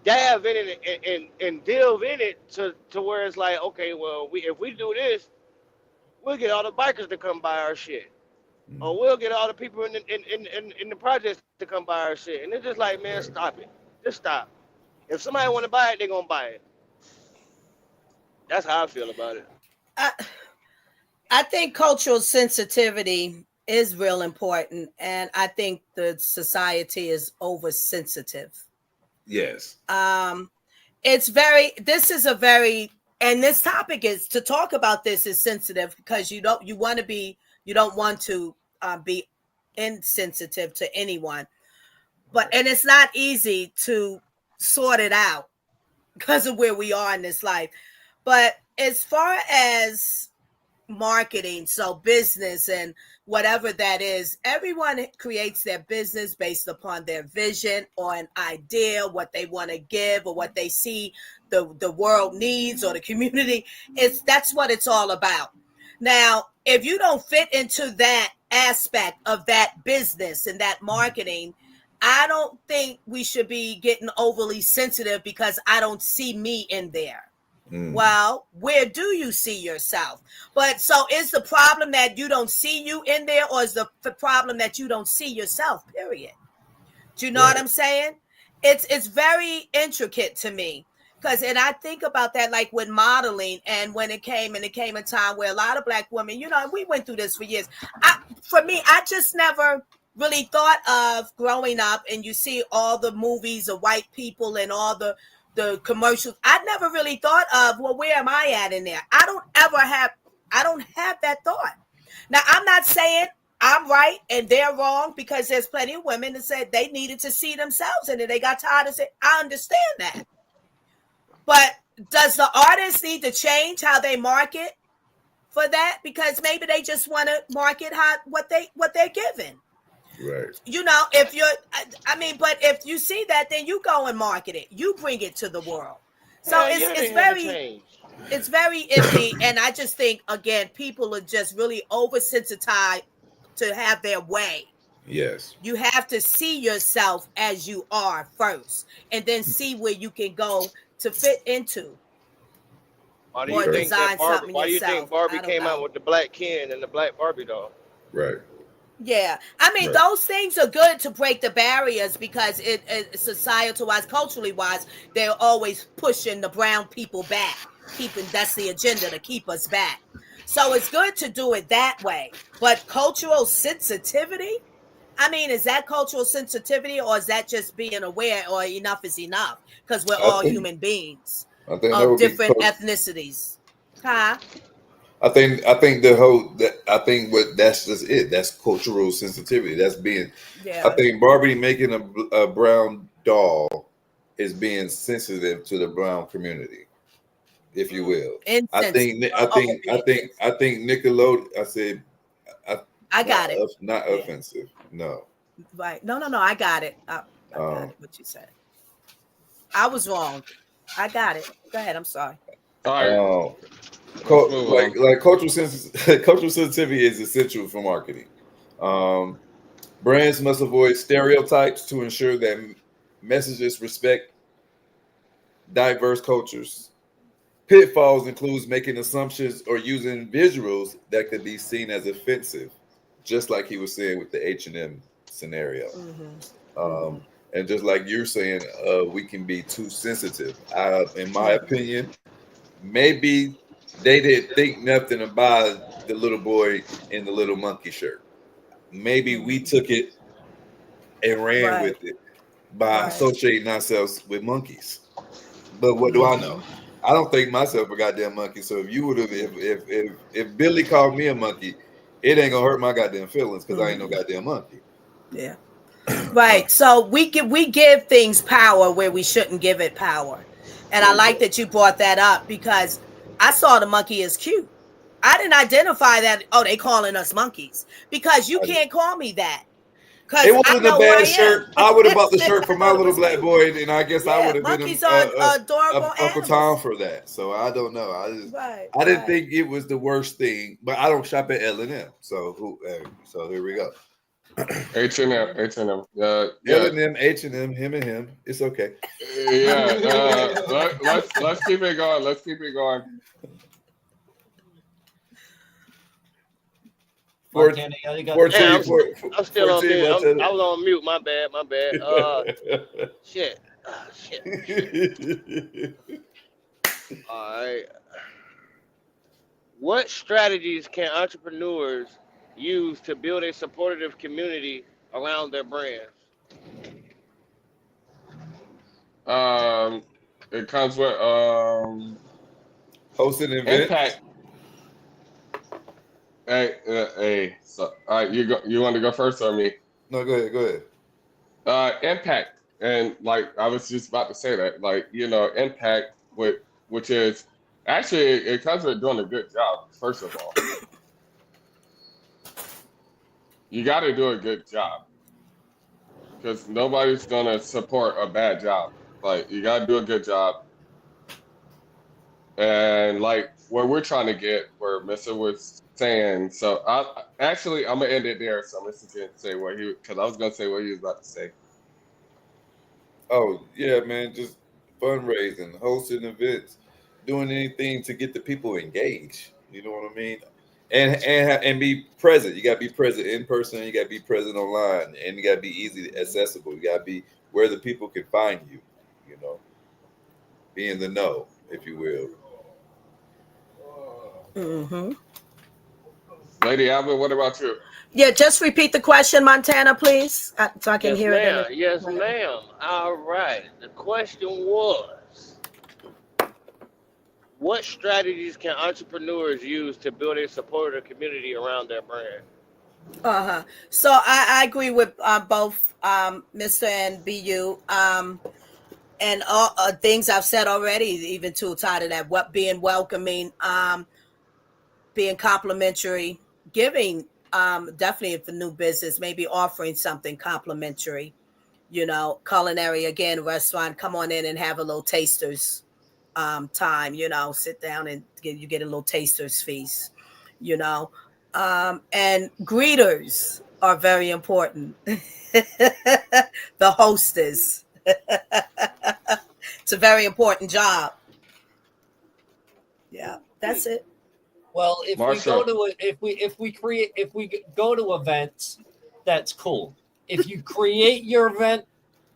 dive in it and delve in it to where it's like, okay, well, if we do this, we'll get all the bikers to come buy our shit. Or we'll get all the people in the projects to come buy our shit. And it's just like, man, Right. stop it. Just stop. If somebody want to buy it, they're going to buy it. That's how I feel about it. I think cultural sensitivity is real important, and I think the society is oversensitive. Yes. It's very. This is a very, and this topic is to talk about. This is sensitive because you don't want to be insensitive to anyone, and it's not easy to sort it out because of where we are in this life. But as far as marketing, so business and whatever that is, everyone creates their business based upon their vision or an idea, what they want to give or what they see the world needs or the community. That's what it's all about. Now, if you don't fit into that aspect of that business and that marketing, I don't think we should be getting overly sensitive because I don't see me in there. Well, where do you see yourself? But so is the problem that you don't see you in there, or is the problem that you don't see yourself, period? Do you know what I'm saying? It's very intricate to me. And I think about that like with modeling, and when it came a time where a lot of black women, we went through this for years. For me, I just never really thought of growing up, and you see all the movies of white people and all the commercials. I never really thought of, well, where am I at in there? I don't have that thought. Now, I'm not saying I'm right and they're wrong, because there's plenty of women that said they needed to see themselves and then they got tired of saying, I understand that. But does the artist need to change how they market for that? Because maybe they just want to market what they're given. Right. But if you see that, then you go and market it. You bring it to the world. So it's very iffy. And I just think, again, people are just really oversensitized to have their way. Yes. You have to see yourself as you are first, and then see where you can go to fit into. Why do you think Barbie came out with the black Ken and the black Barbie doll? Right. Yeah, those things are good to break the barriers, because it societal wise, culturally wise, they're always pushing the brown people back, that's the agenda, to keep us back. So it's good to do it that way. But cultural sensitivity, is that cultural sensitivity, or is that just being aware, or enough is enough? Because we're all human beings of different ethnicities. Huh? I think that's just it. That's cultural sensitivity. That's being. Yeah. I think Barbie making a brown doll is being sensitive to the brown community, if you will. I think Nickelodeon. I said. I got it. Not offensive. No. Right. No. I got it. I got it. What you said. I was wrong. I got it. Go ahead. I'm sorry. All right. Cultural sensitivity is essential for marketing. Brands must avoid stereotypes to ensure that messages respect diverse cultures. Pitfalls includes making assumptions or using visuals that could be seen as offensive, just like he was saying with the H&M scenario. Mm-hmm. And just like you're saying, we can be too sensitive. In my opinion, maybe they didn't think nothing about the little boy in the little monkey shirt. Maybe we took it and ran with it. by Right. associating ourselves with monkeys. But what do I know? I don't think myself a goddamn monkey. So if you would have, if Billy called me a monkey, it ain't gonna hurt my goddamn feelings because I ain't no goddamn monkey. Yeah. Right. So we give things power where we shouldn't give it power. And I like that you brought that up because I saw the monkey as cute. I didn't identify that, oh, they calling us monkeys. Because you can't call me that. Because It I wasn't a know who I bad shirt. am. I would have bought the shirt for I my thought it little was black cute. boy, and I guess I Yeah, would have been monkeys are adorable Uncle animals. Tom for that. So I don't know. I didn't think it was the worst thing, but I don't shop at L&M. So here we go. H&M. L&M, H&M, him and him. It's okay. Yeah. Let's keep it going. Let's keep it going. Montana, you got Damn, I'm I'm still on mute. I was on mute. My bad. Shit. All right. What strategies can entrepreneurs use to build a supportive community around their brands? It comes with hosting events. impact. Hey. So, all right, you want to go first or me? No, go ahead. Impact, and like I was just about to say that, like impact which is actually it comes with doing a good job. First of all, you got to do a good job because nobody's gonna support a bad job. Like you got to do a good job, and like where we're trying to get, where Mr. was saying. So I'm gonna end it there. So Mr. can say because I was gonna say what he was about to say. Oh yeah, man, just fundraising, hosting events, doing anything to get the people engaged. You know what I mean? And be present. You gotta be present in person. You gotta be present online, and you gotta be easy accessible. You gotta be where the people can find you. You know, be in the know, if you will. Mm-hmm. Lady Alvin, what about you? Yeah, just repeat the question, Montana, please, so I can hear it. Yes, ma'am. All right. The question was, what strategies can entrepreneurs use to build a supportive community around their brand? So I agree with both Mr. and BU. And all things I've said already, even too tied to that, what being welcoming, being complimentary, giving, definitely for new business, maybe offering something complimentary, culinary, again, restaurant, come on in and have a little tasters time, sit down and get a little tasters feast, and greeters are very important. The hostess. It's a very important job. Yeah, that's it. Well, if Marsha. we go to events, that's cool. If you create your event,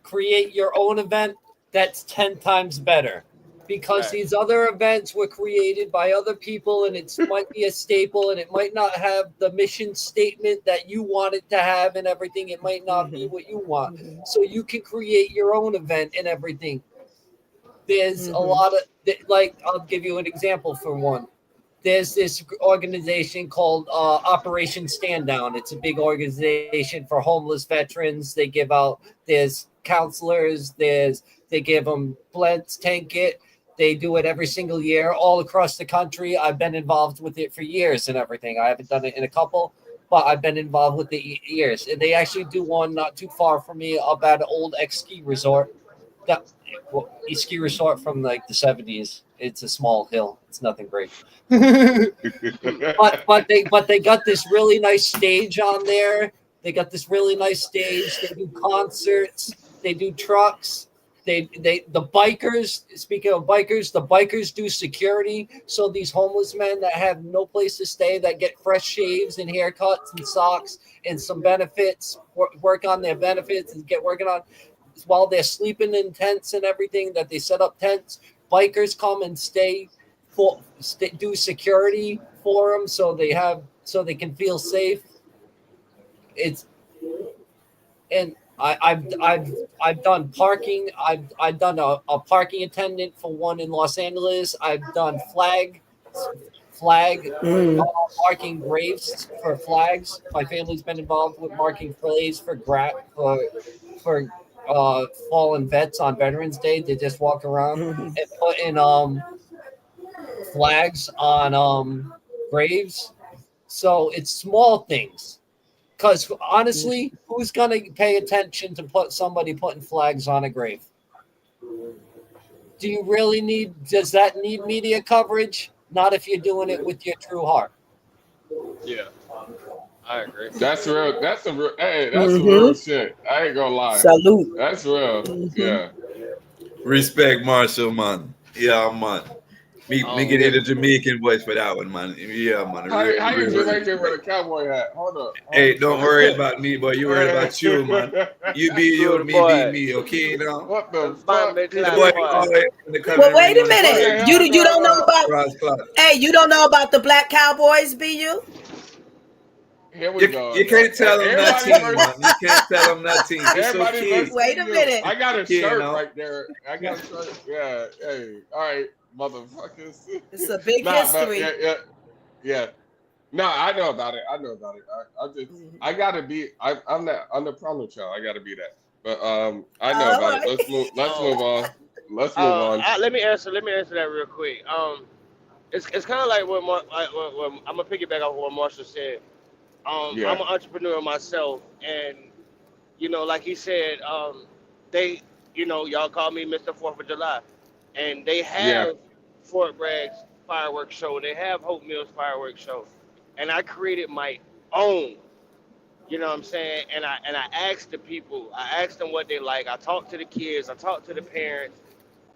create your own event, that's 10 times better. Because Right. these other events were created by other people and it might be a staple and it might not have the mission statement that you want it to have and everything. It might not be what you want. So you can create your own event and everything. There's a lot of, like, I'll give you an example for one. There's this organization called Operation Stand Down. It's a big organization for homeless veterans. They give out, there's counselors, they give them blends, tank it. They do it every single year all across the country. I've been involved with it for years and everything. I haven't done it in a couple, but I've been involved with it years. And they actually do one not too far from me up at an old ski resort. Ski resort from like the 70s. It's a small hill. It's nothing great. but they got this really nice stage on there. They got this really nice stage. They do concerts. They do trucks. The bikers, speaking of bikers, the bikers do security. So these homeless men that have no place to stay, that get fresh shaves and haircuts and socks and some benefits, work on their benefits and get working on while they're sleeping in tents and everything, that they set up tents. Bikers come and do security for them so they can feel safe. And I've done parking. I've done a parking attendant for one in Los Angeles. I've done flag marking graves for flags. My family's been involved with marking graves for fallen vets on Veterans Day. They just walk around and putting flags on graves. So it's small things. Because honestly, who's gonna pay attention to somebody putting flags on a grave? Do you really does that need media coverage? Not if you're doing it with your true heart. Yeah, I agree. That's real. That's a real. Hey, that's some real shit. I ain't gonna lie. Salute. That's real. Yeah. Respect, Marshall, man. Yeah, man. Me get yeah. the Jamaican voice for that one, man. Yeah, man. How you Jamaican with a cowboy hat? Hold up. Hey, don't worry about me, boy. You worry about you, man. You be you, me be me. Okay, now. What the Fine, fuck? big The clap boy boy. always in the Well, wait a room, minute. You don't know about. Cross clock. Hey, you don't know about the Black Cowboys, BU? Here we go. You can't tell him nothing, man. You can't tell him nothing. He's so Everybody kid. versus Wait a you. minute. I got a Kid, shirt no? right there. I got a shirt. Yeah. Hey. All right, motherfuckers. It's a big But history. yeah. No, I know about it. I gotta be. I'm the problem child. I gotta be that. But I know about it. Let's move on. Let's move on. Let me answer that real quick. It's kind of like what I'm gonna piggyback off what Marshall said. Yeah. I'm an entrepreneur myself, and like he said, they, y'all call me Mr. 4th of July, and they have Fort Bragg's fireworks show. They have Hope Mills fireworks show, and I created my own. You know what I'm saying? And I asked the people. I asked them what they like. I talked to the kids. I talked to the parents,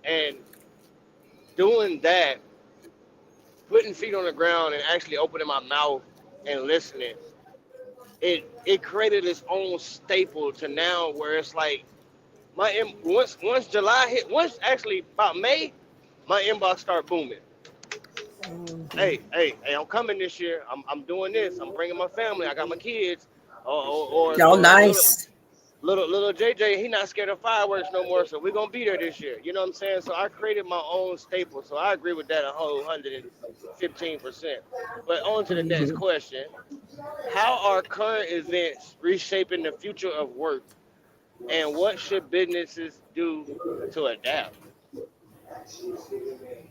and doing that, putting feet on the ground and actually opening my mouth and listening, it created its own staple to now where it's like once July hit, actually about May, my inbox start booming. Hey, I'm coming this year. I'm doing this. I'm bringing my family. I got my kids. Or Nice. Little JJ, he not scared of fireworks no more, so we're gonna be there this year. You know what I'm saying? So I created my own staple. So I agree with that a whole 115%. But on to the next question. How are current events reshaping the future of work? And what should businesses do to adapt?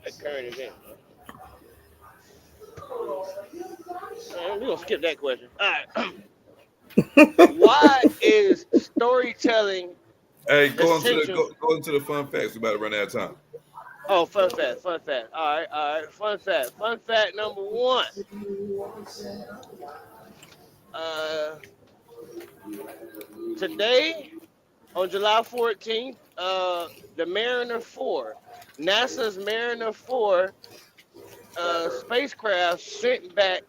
A current event. We're gonna skip that question. All right. Why is storytelling? Hey, go into the fun facts. We're about to run out of time. Oh, fun fact. All right. Fun fact number 1. Today, on July 14th, the Mariner 4, NASA's Mariner 4 spacecraft sent back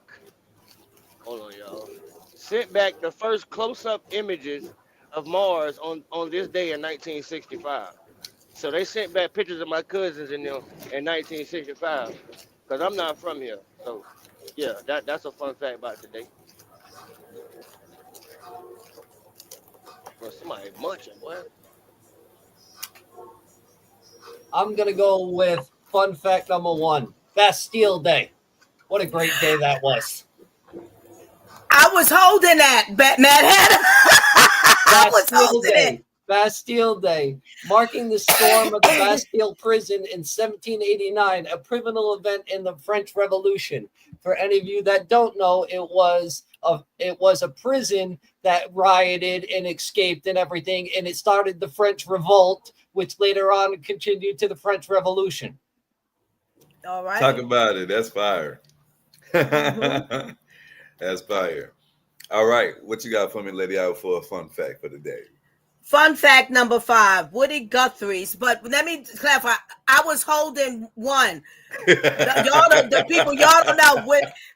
the first close-up images of Mars on this day in 1965. So they sent back pictures of my cousins in 1965, because I'm not from here. So, yeah, that's a fun fact about today. Well, somebody munching, boy. I'm gonna go with fun fact number 1. Bastille Day. What a great day that was. I was holding that, Mad Hatter. I was holding it. Bastille Day, marking the storm of the Bastille prison in 1789, a pivotal event in the French Revolution. For any of you that don't know, it was a prison that rioted and escaped and everything, and it started the French Revolt, which later on continued to the French Revolution. All right. Talk about it. That's fire. That's fire. All right. What you got for me, Lady Out, for a fun fact for the day? Fun fact number 5, Woody Guthrie's. But let me clarify. I was holding one. The people, y'all don't know.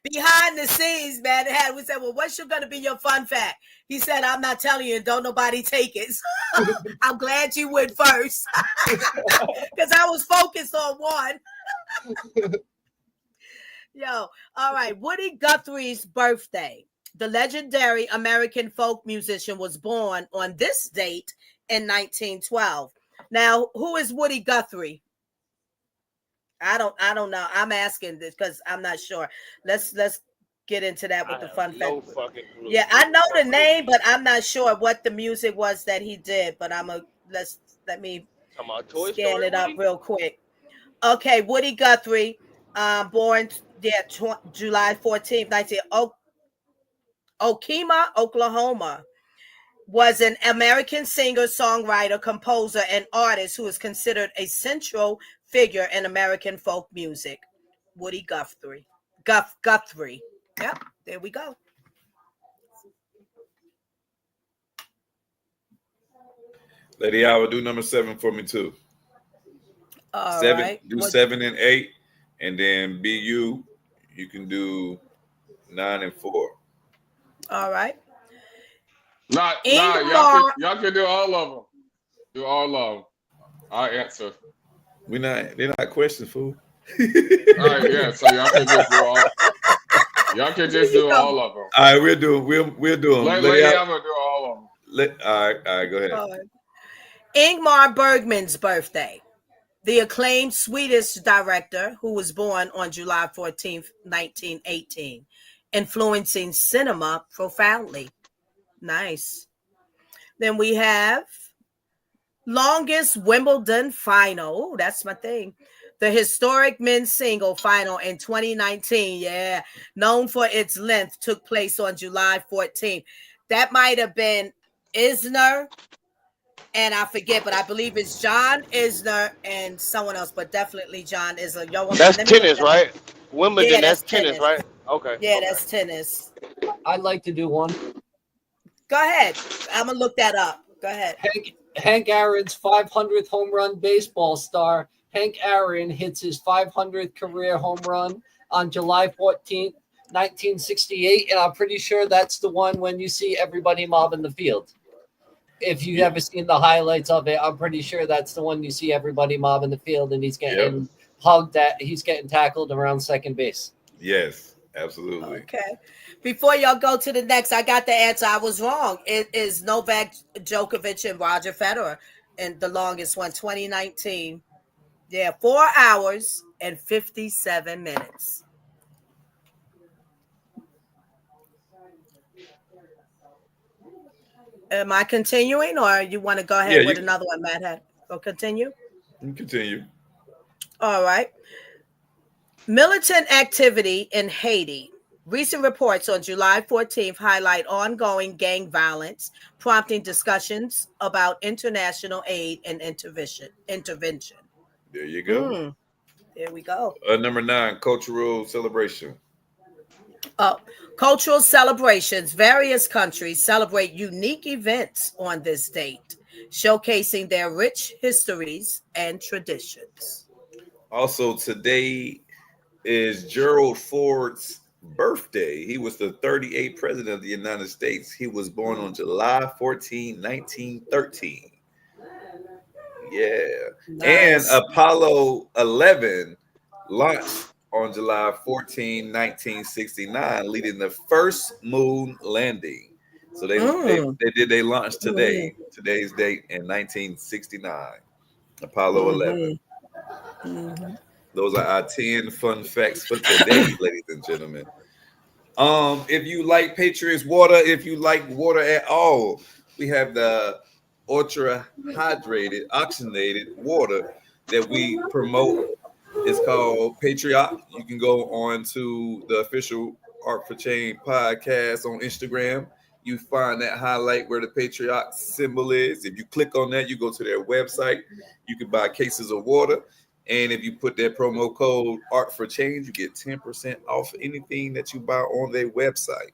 Behind the scenes, man, we said, well, what's going to be your fun fact? He said, I'm not telling you. Don't nobody take it. So I'm glad you went first. Because I was focused on one. Yo, all right. Woody Guthrie's birthday. The legendary American folk musician was born on this date in 1912. Now, who is Woody Guthrie? I don't know. I'm asking this because I'm not sure. Let's get into that with the fun fact. No fucking clue. Yeah, I know the name, but I'm not sure what the music was that he did. But let me scan it up real quick. Okay, Woody Guthrie, born July 14th, 19 Okemah, Oklahoma, was an American singer, songwriter, composer, and artist who is considered a central figure in American folk music. Woody Guthrie. Guthrie. Yep, there we go. Lady, I will do number 7 for me too. All 7, right. do 7 and 8, and then BU, you can do 9 and 4. All right. Y'all can do all of them. Do all of them. I'll answer. They're not questions, fool. All right, yeah. So y'all can just do all. Y'all can just do all of them. All right, we'll do them. Lady, I'm gonna do all of them. All right, go ahead. Ingmar Bergman's birthday. The acclaimed Swedish director who was born on July 14th, 1918, influencing cinema profoundly. Nice. Then we have longest Wimbledon final. Ooh, that's my thing. The historic men's single final in 2019. Yeah. Known for its length, took place on July 14th. That might have been Isner. And I forget, but I believe it's John Isner and someone else, but definitely John Isner. That's tennis, right? Wimbledon, yeah, that's tennis, right? Okay. Yeah, that's tennis. I'd like to do one. Go ahead. I'm going to look that up. Go ahead. Hank Aaron's 500th home run baseball star. Hank Aaron hits his 500th career home run on July 14th, 1968. And I'm pretty sure that's the one when you see everybody mobbing the field. If you ever seen the highlights of it, I'm pretty sure that's the one you see everybody mobbing the field and he's getting hugged at. He's getting tackled around second base. Yes, absolutely. Okay. Before y'all go to the next, I got the answer. I was wrong. It is Novak Djokovic and Roger Federer, and the longest one, 2019. Yeah, 4 hours and 57 minutes. Am I continuing, or you want to go ahead with another one, Matt had? Go continue? You continue. All right. Militant activity in Haiti. Recent reports on July 14th highlight ongoing gang violence, prompting discussions about international aid and intervention. There you go. There we go. Number 9, cultural celebration. Cultural celebrations. Various countries celebrate unique events on this date, showcasing their rich histories and traditions. Also, today is Gerald Ford's birthday. He was the 38th president of the United States. He was born on July 14, 1913. Yeah. Nice. And Apollo 11 launched on July 14, 1969, leading the first moon landing. So they launched today, today's date in 1969, Apollo 11. Those are our 10 fun facts for today, ladies and gentlemen. If you like Patriots water, if you like water at all, we have the ultra hydrated, oxygenated water that we promote. It's called Patriot. You can go on to the official Art for Change podcast on Instagram. You find that highlight where the Patriot symbol is. If you click on that, you go to their website. You can buy cases of water. And if you put that promo code Art for Change, you get 10% off anything that you buy on their website.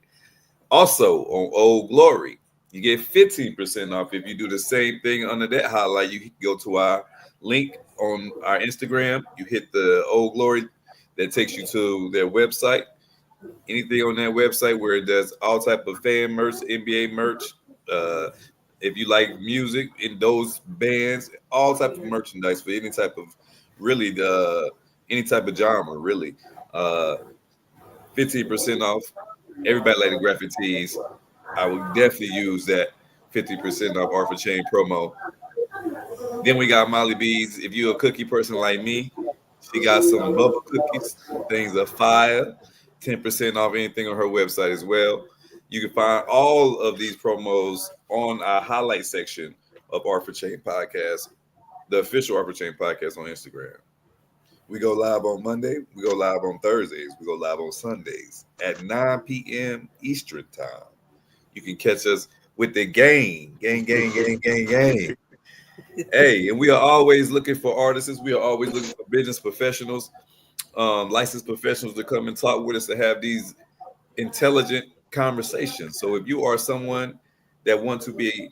Also, on Old Glory, you get 15% off if you do the same thing under that highlight. You can go to our link on our Instagram. You hit the Old Glory that takes you to their website. Anything on that website where it does all type of fan merch, NBA merch. If you like music in those bands, all type of merchandise for any type of any type of genre, really. 15% off Everybody like the graphic tees. I would definitely use that 50% off Art for Chain promo. Then we got Molly B's. If you're a cookie person like me, she got some bubble cookies. Things are fire. 10% off anything on her website as well. You can find all of these promos on our highlight section of Art for Chain Podcast, the official Art for Chain Podcast on Instagram. We go live on Monday. We go live on Thursdays. We go live on Sundays at 9 p.m. Eastern time. You can catch us with the gang. Hey, and we are always looking for artists. We are always looking for business professionals, licensed professionals to come and talk with us to have these intelligent conversations. So if you are someone that wants to be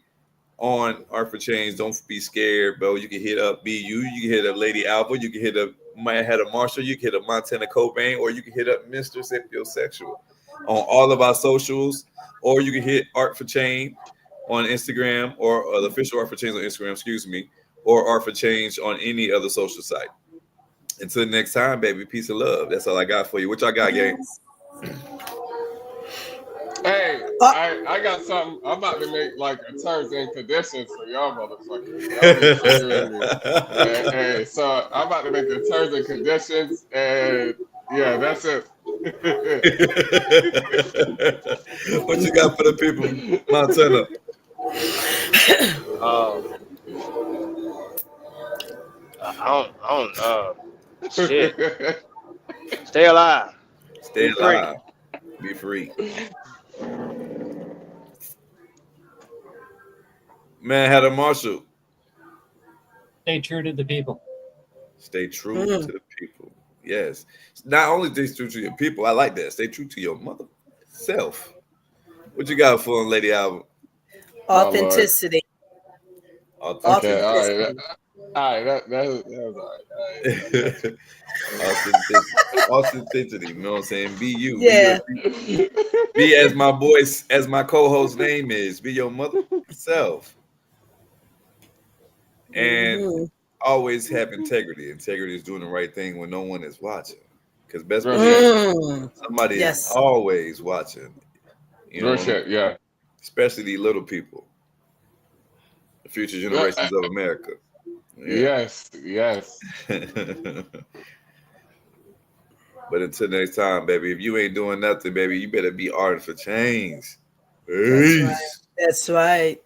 on Art for Change, don't be scared, bro. You can hit up BU, you can hit up Lady Alpha, you can hit up Maya Hatter Marshall, you can hit up Montana Cobain, or you can hit up Mr. Sapiosexual on all of our socials, or you can hit Art for Change on Instagram, or the official Art for Change on Instagram, excuse me, or Art for Change on any other social site. Until next time, baby, peace and love. That's all I got for you. What y'all got, gang? Hey, I got something. I'm about to make like a terms and conditions for y'all motherfuckers. Y'all be triggering me. Hey, so I'm about to make the terms and conditions, and yeah, that's it. What you got for the people, Montana? I don't. Shit. Stay alive. Stay Be free. alive. Be free. Man, Hatter Marshall. Stay true to the people. Stay true to the people. Yes. Not only stay true to your people, I like that. Stay true to your mother self. What you got for Lady Album? Authenticity. Okay, all right. All right, that was all right. Authenticity, you know what I'm saying? Be you. Yeah. Be as my voice, as my co-host name is. Be your mother self. And always have integrity. Integrity is doing the right thing when no one is watching. Because best believe somebody is always watching. You know, yeah. Especially these little people. The future generations of America. Yeah. Yes. But until next time, baby, if you ain't doing nothing, baby, you better be Art for Change. Peace. That's right.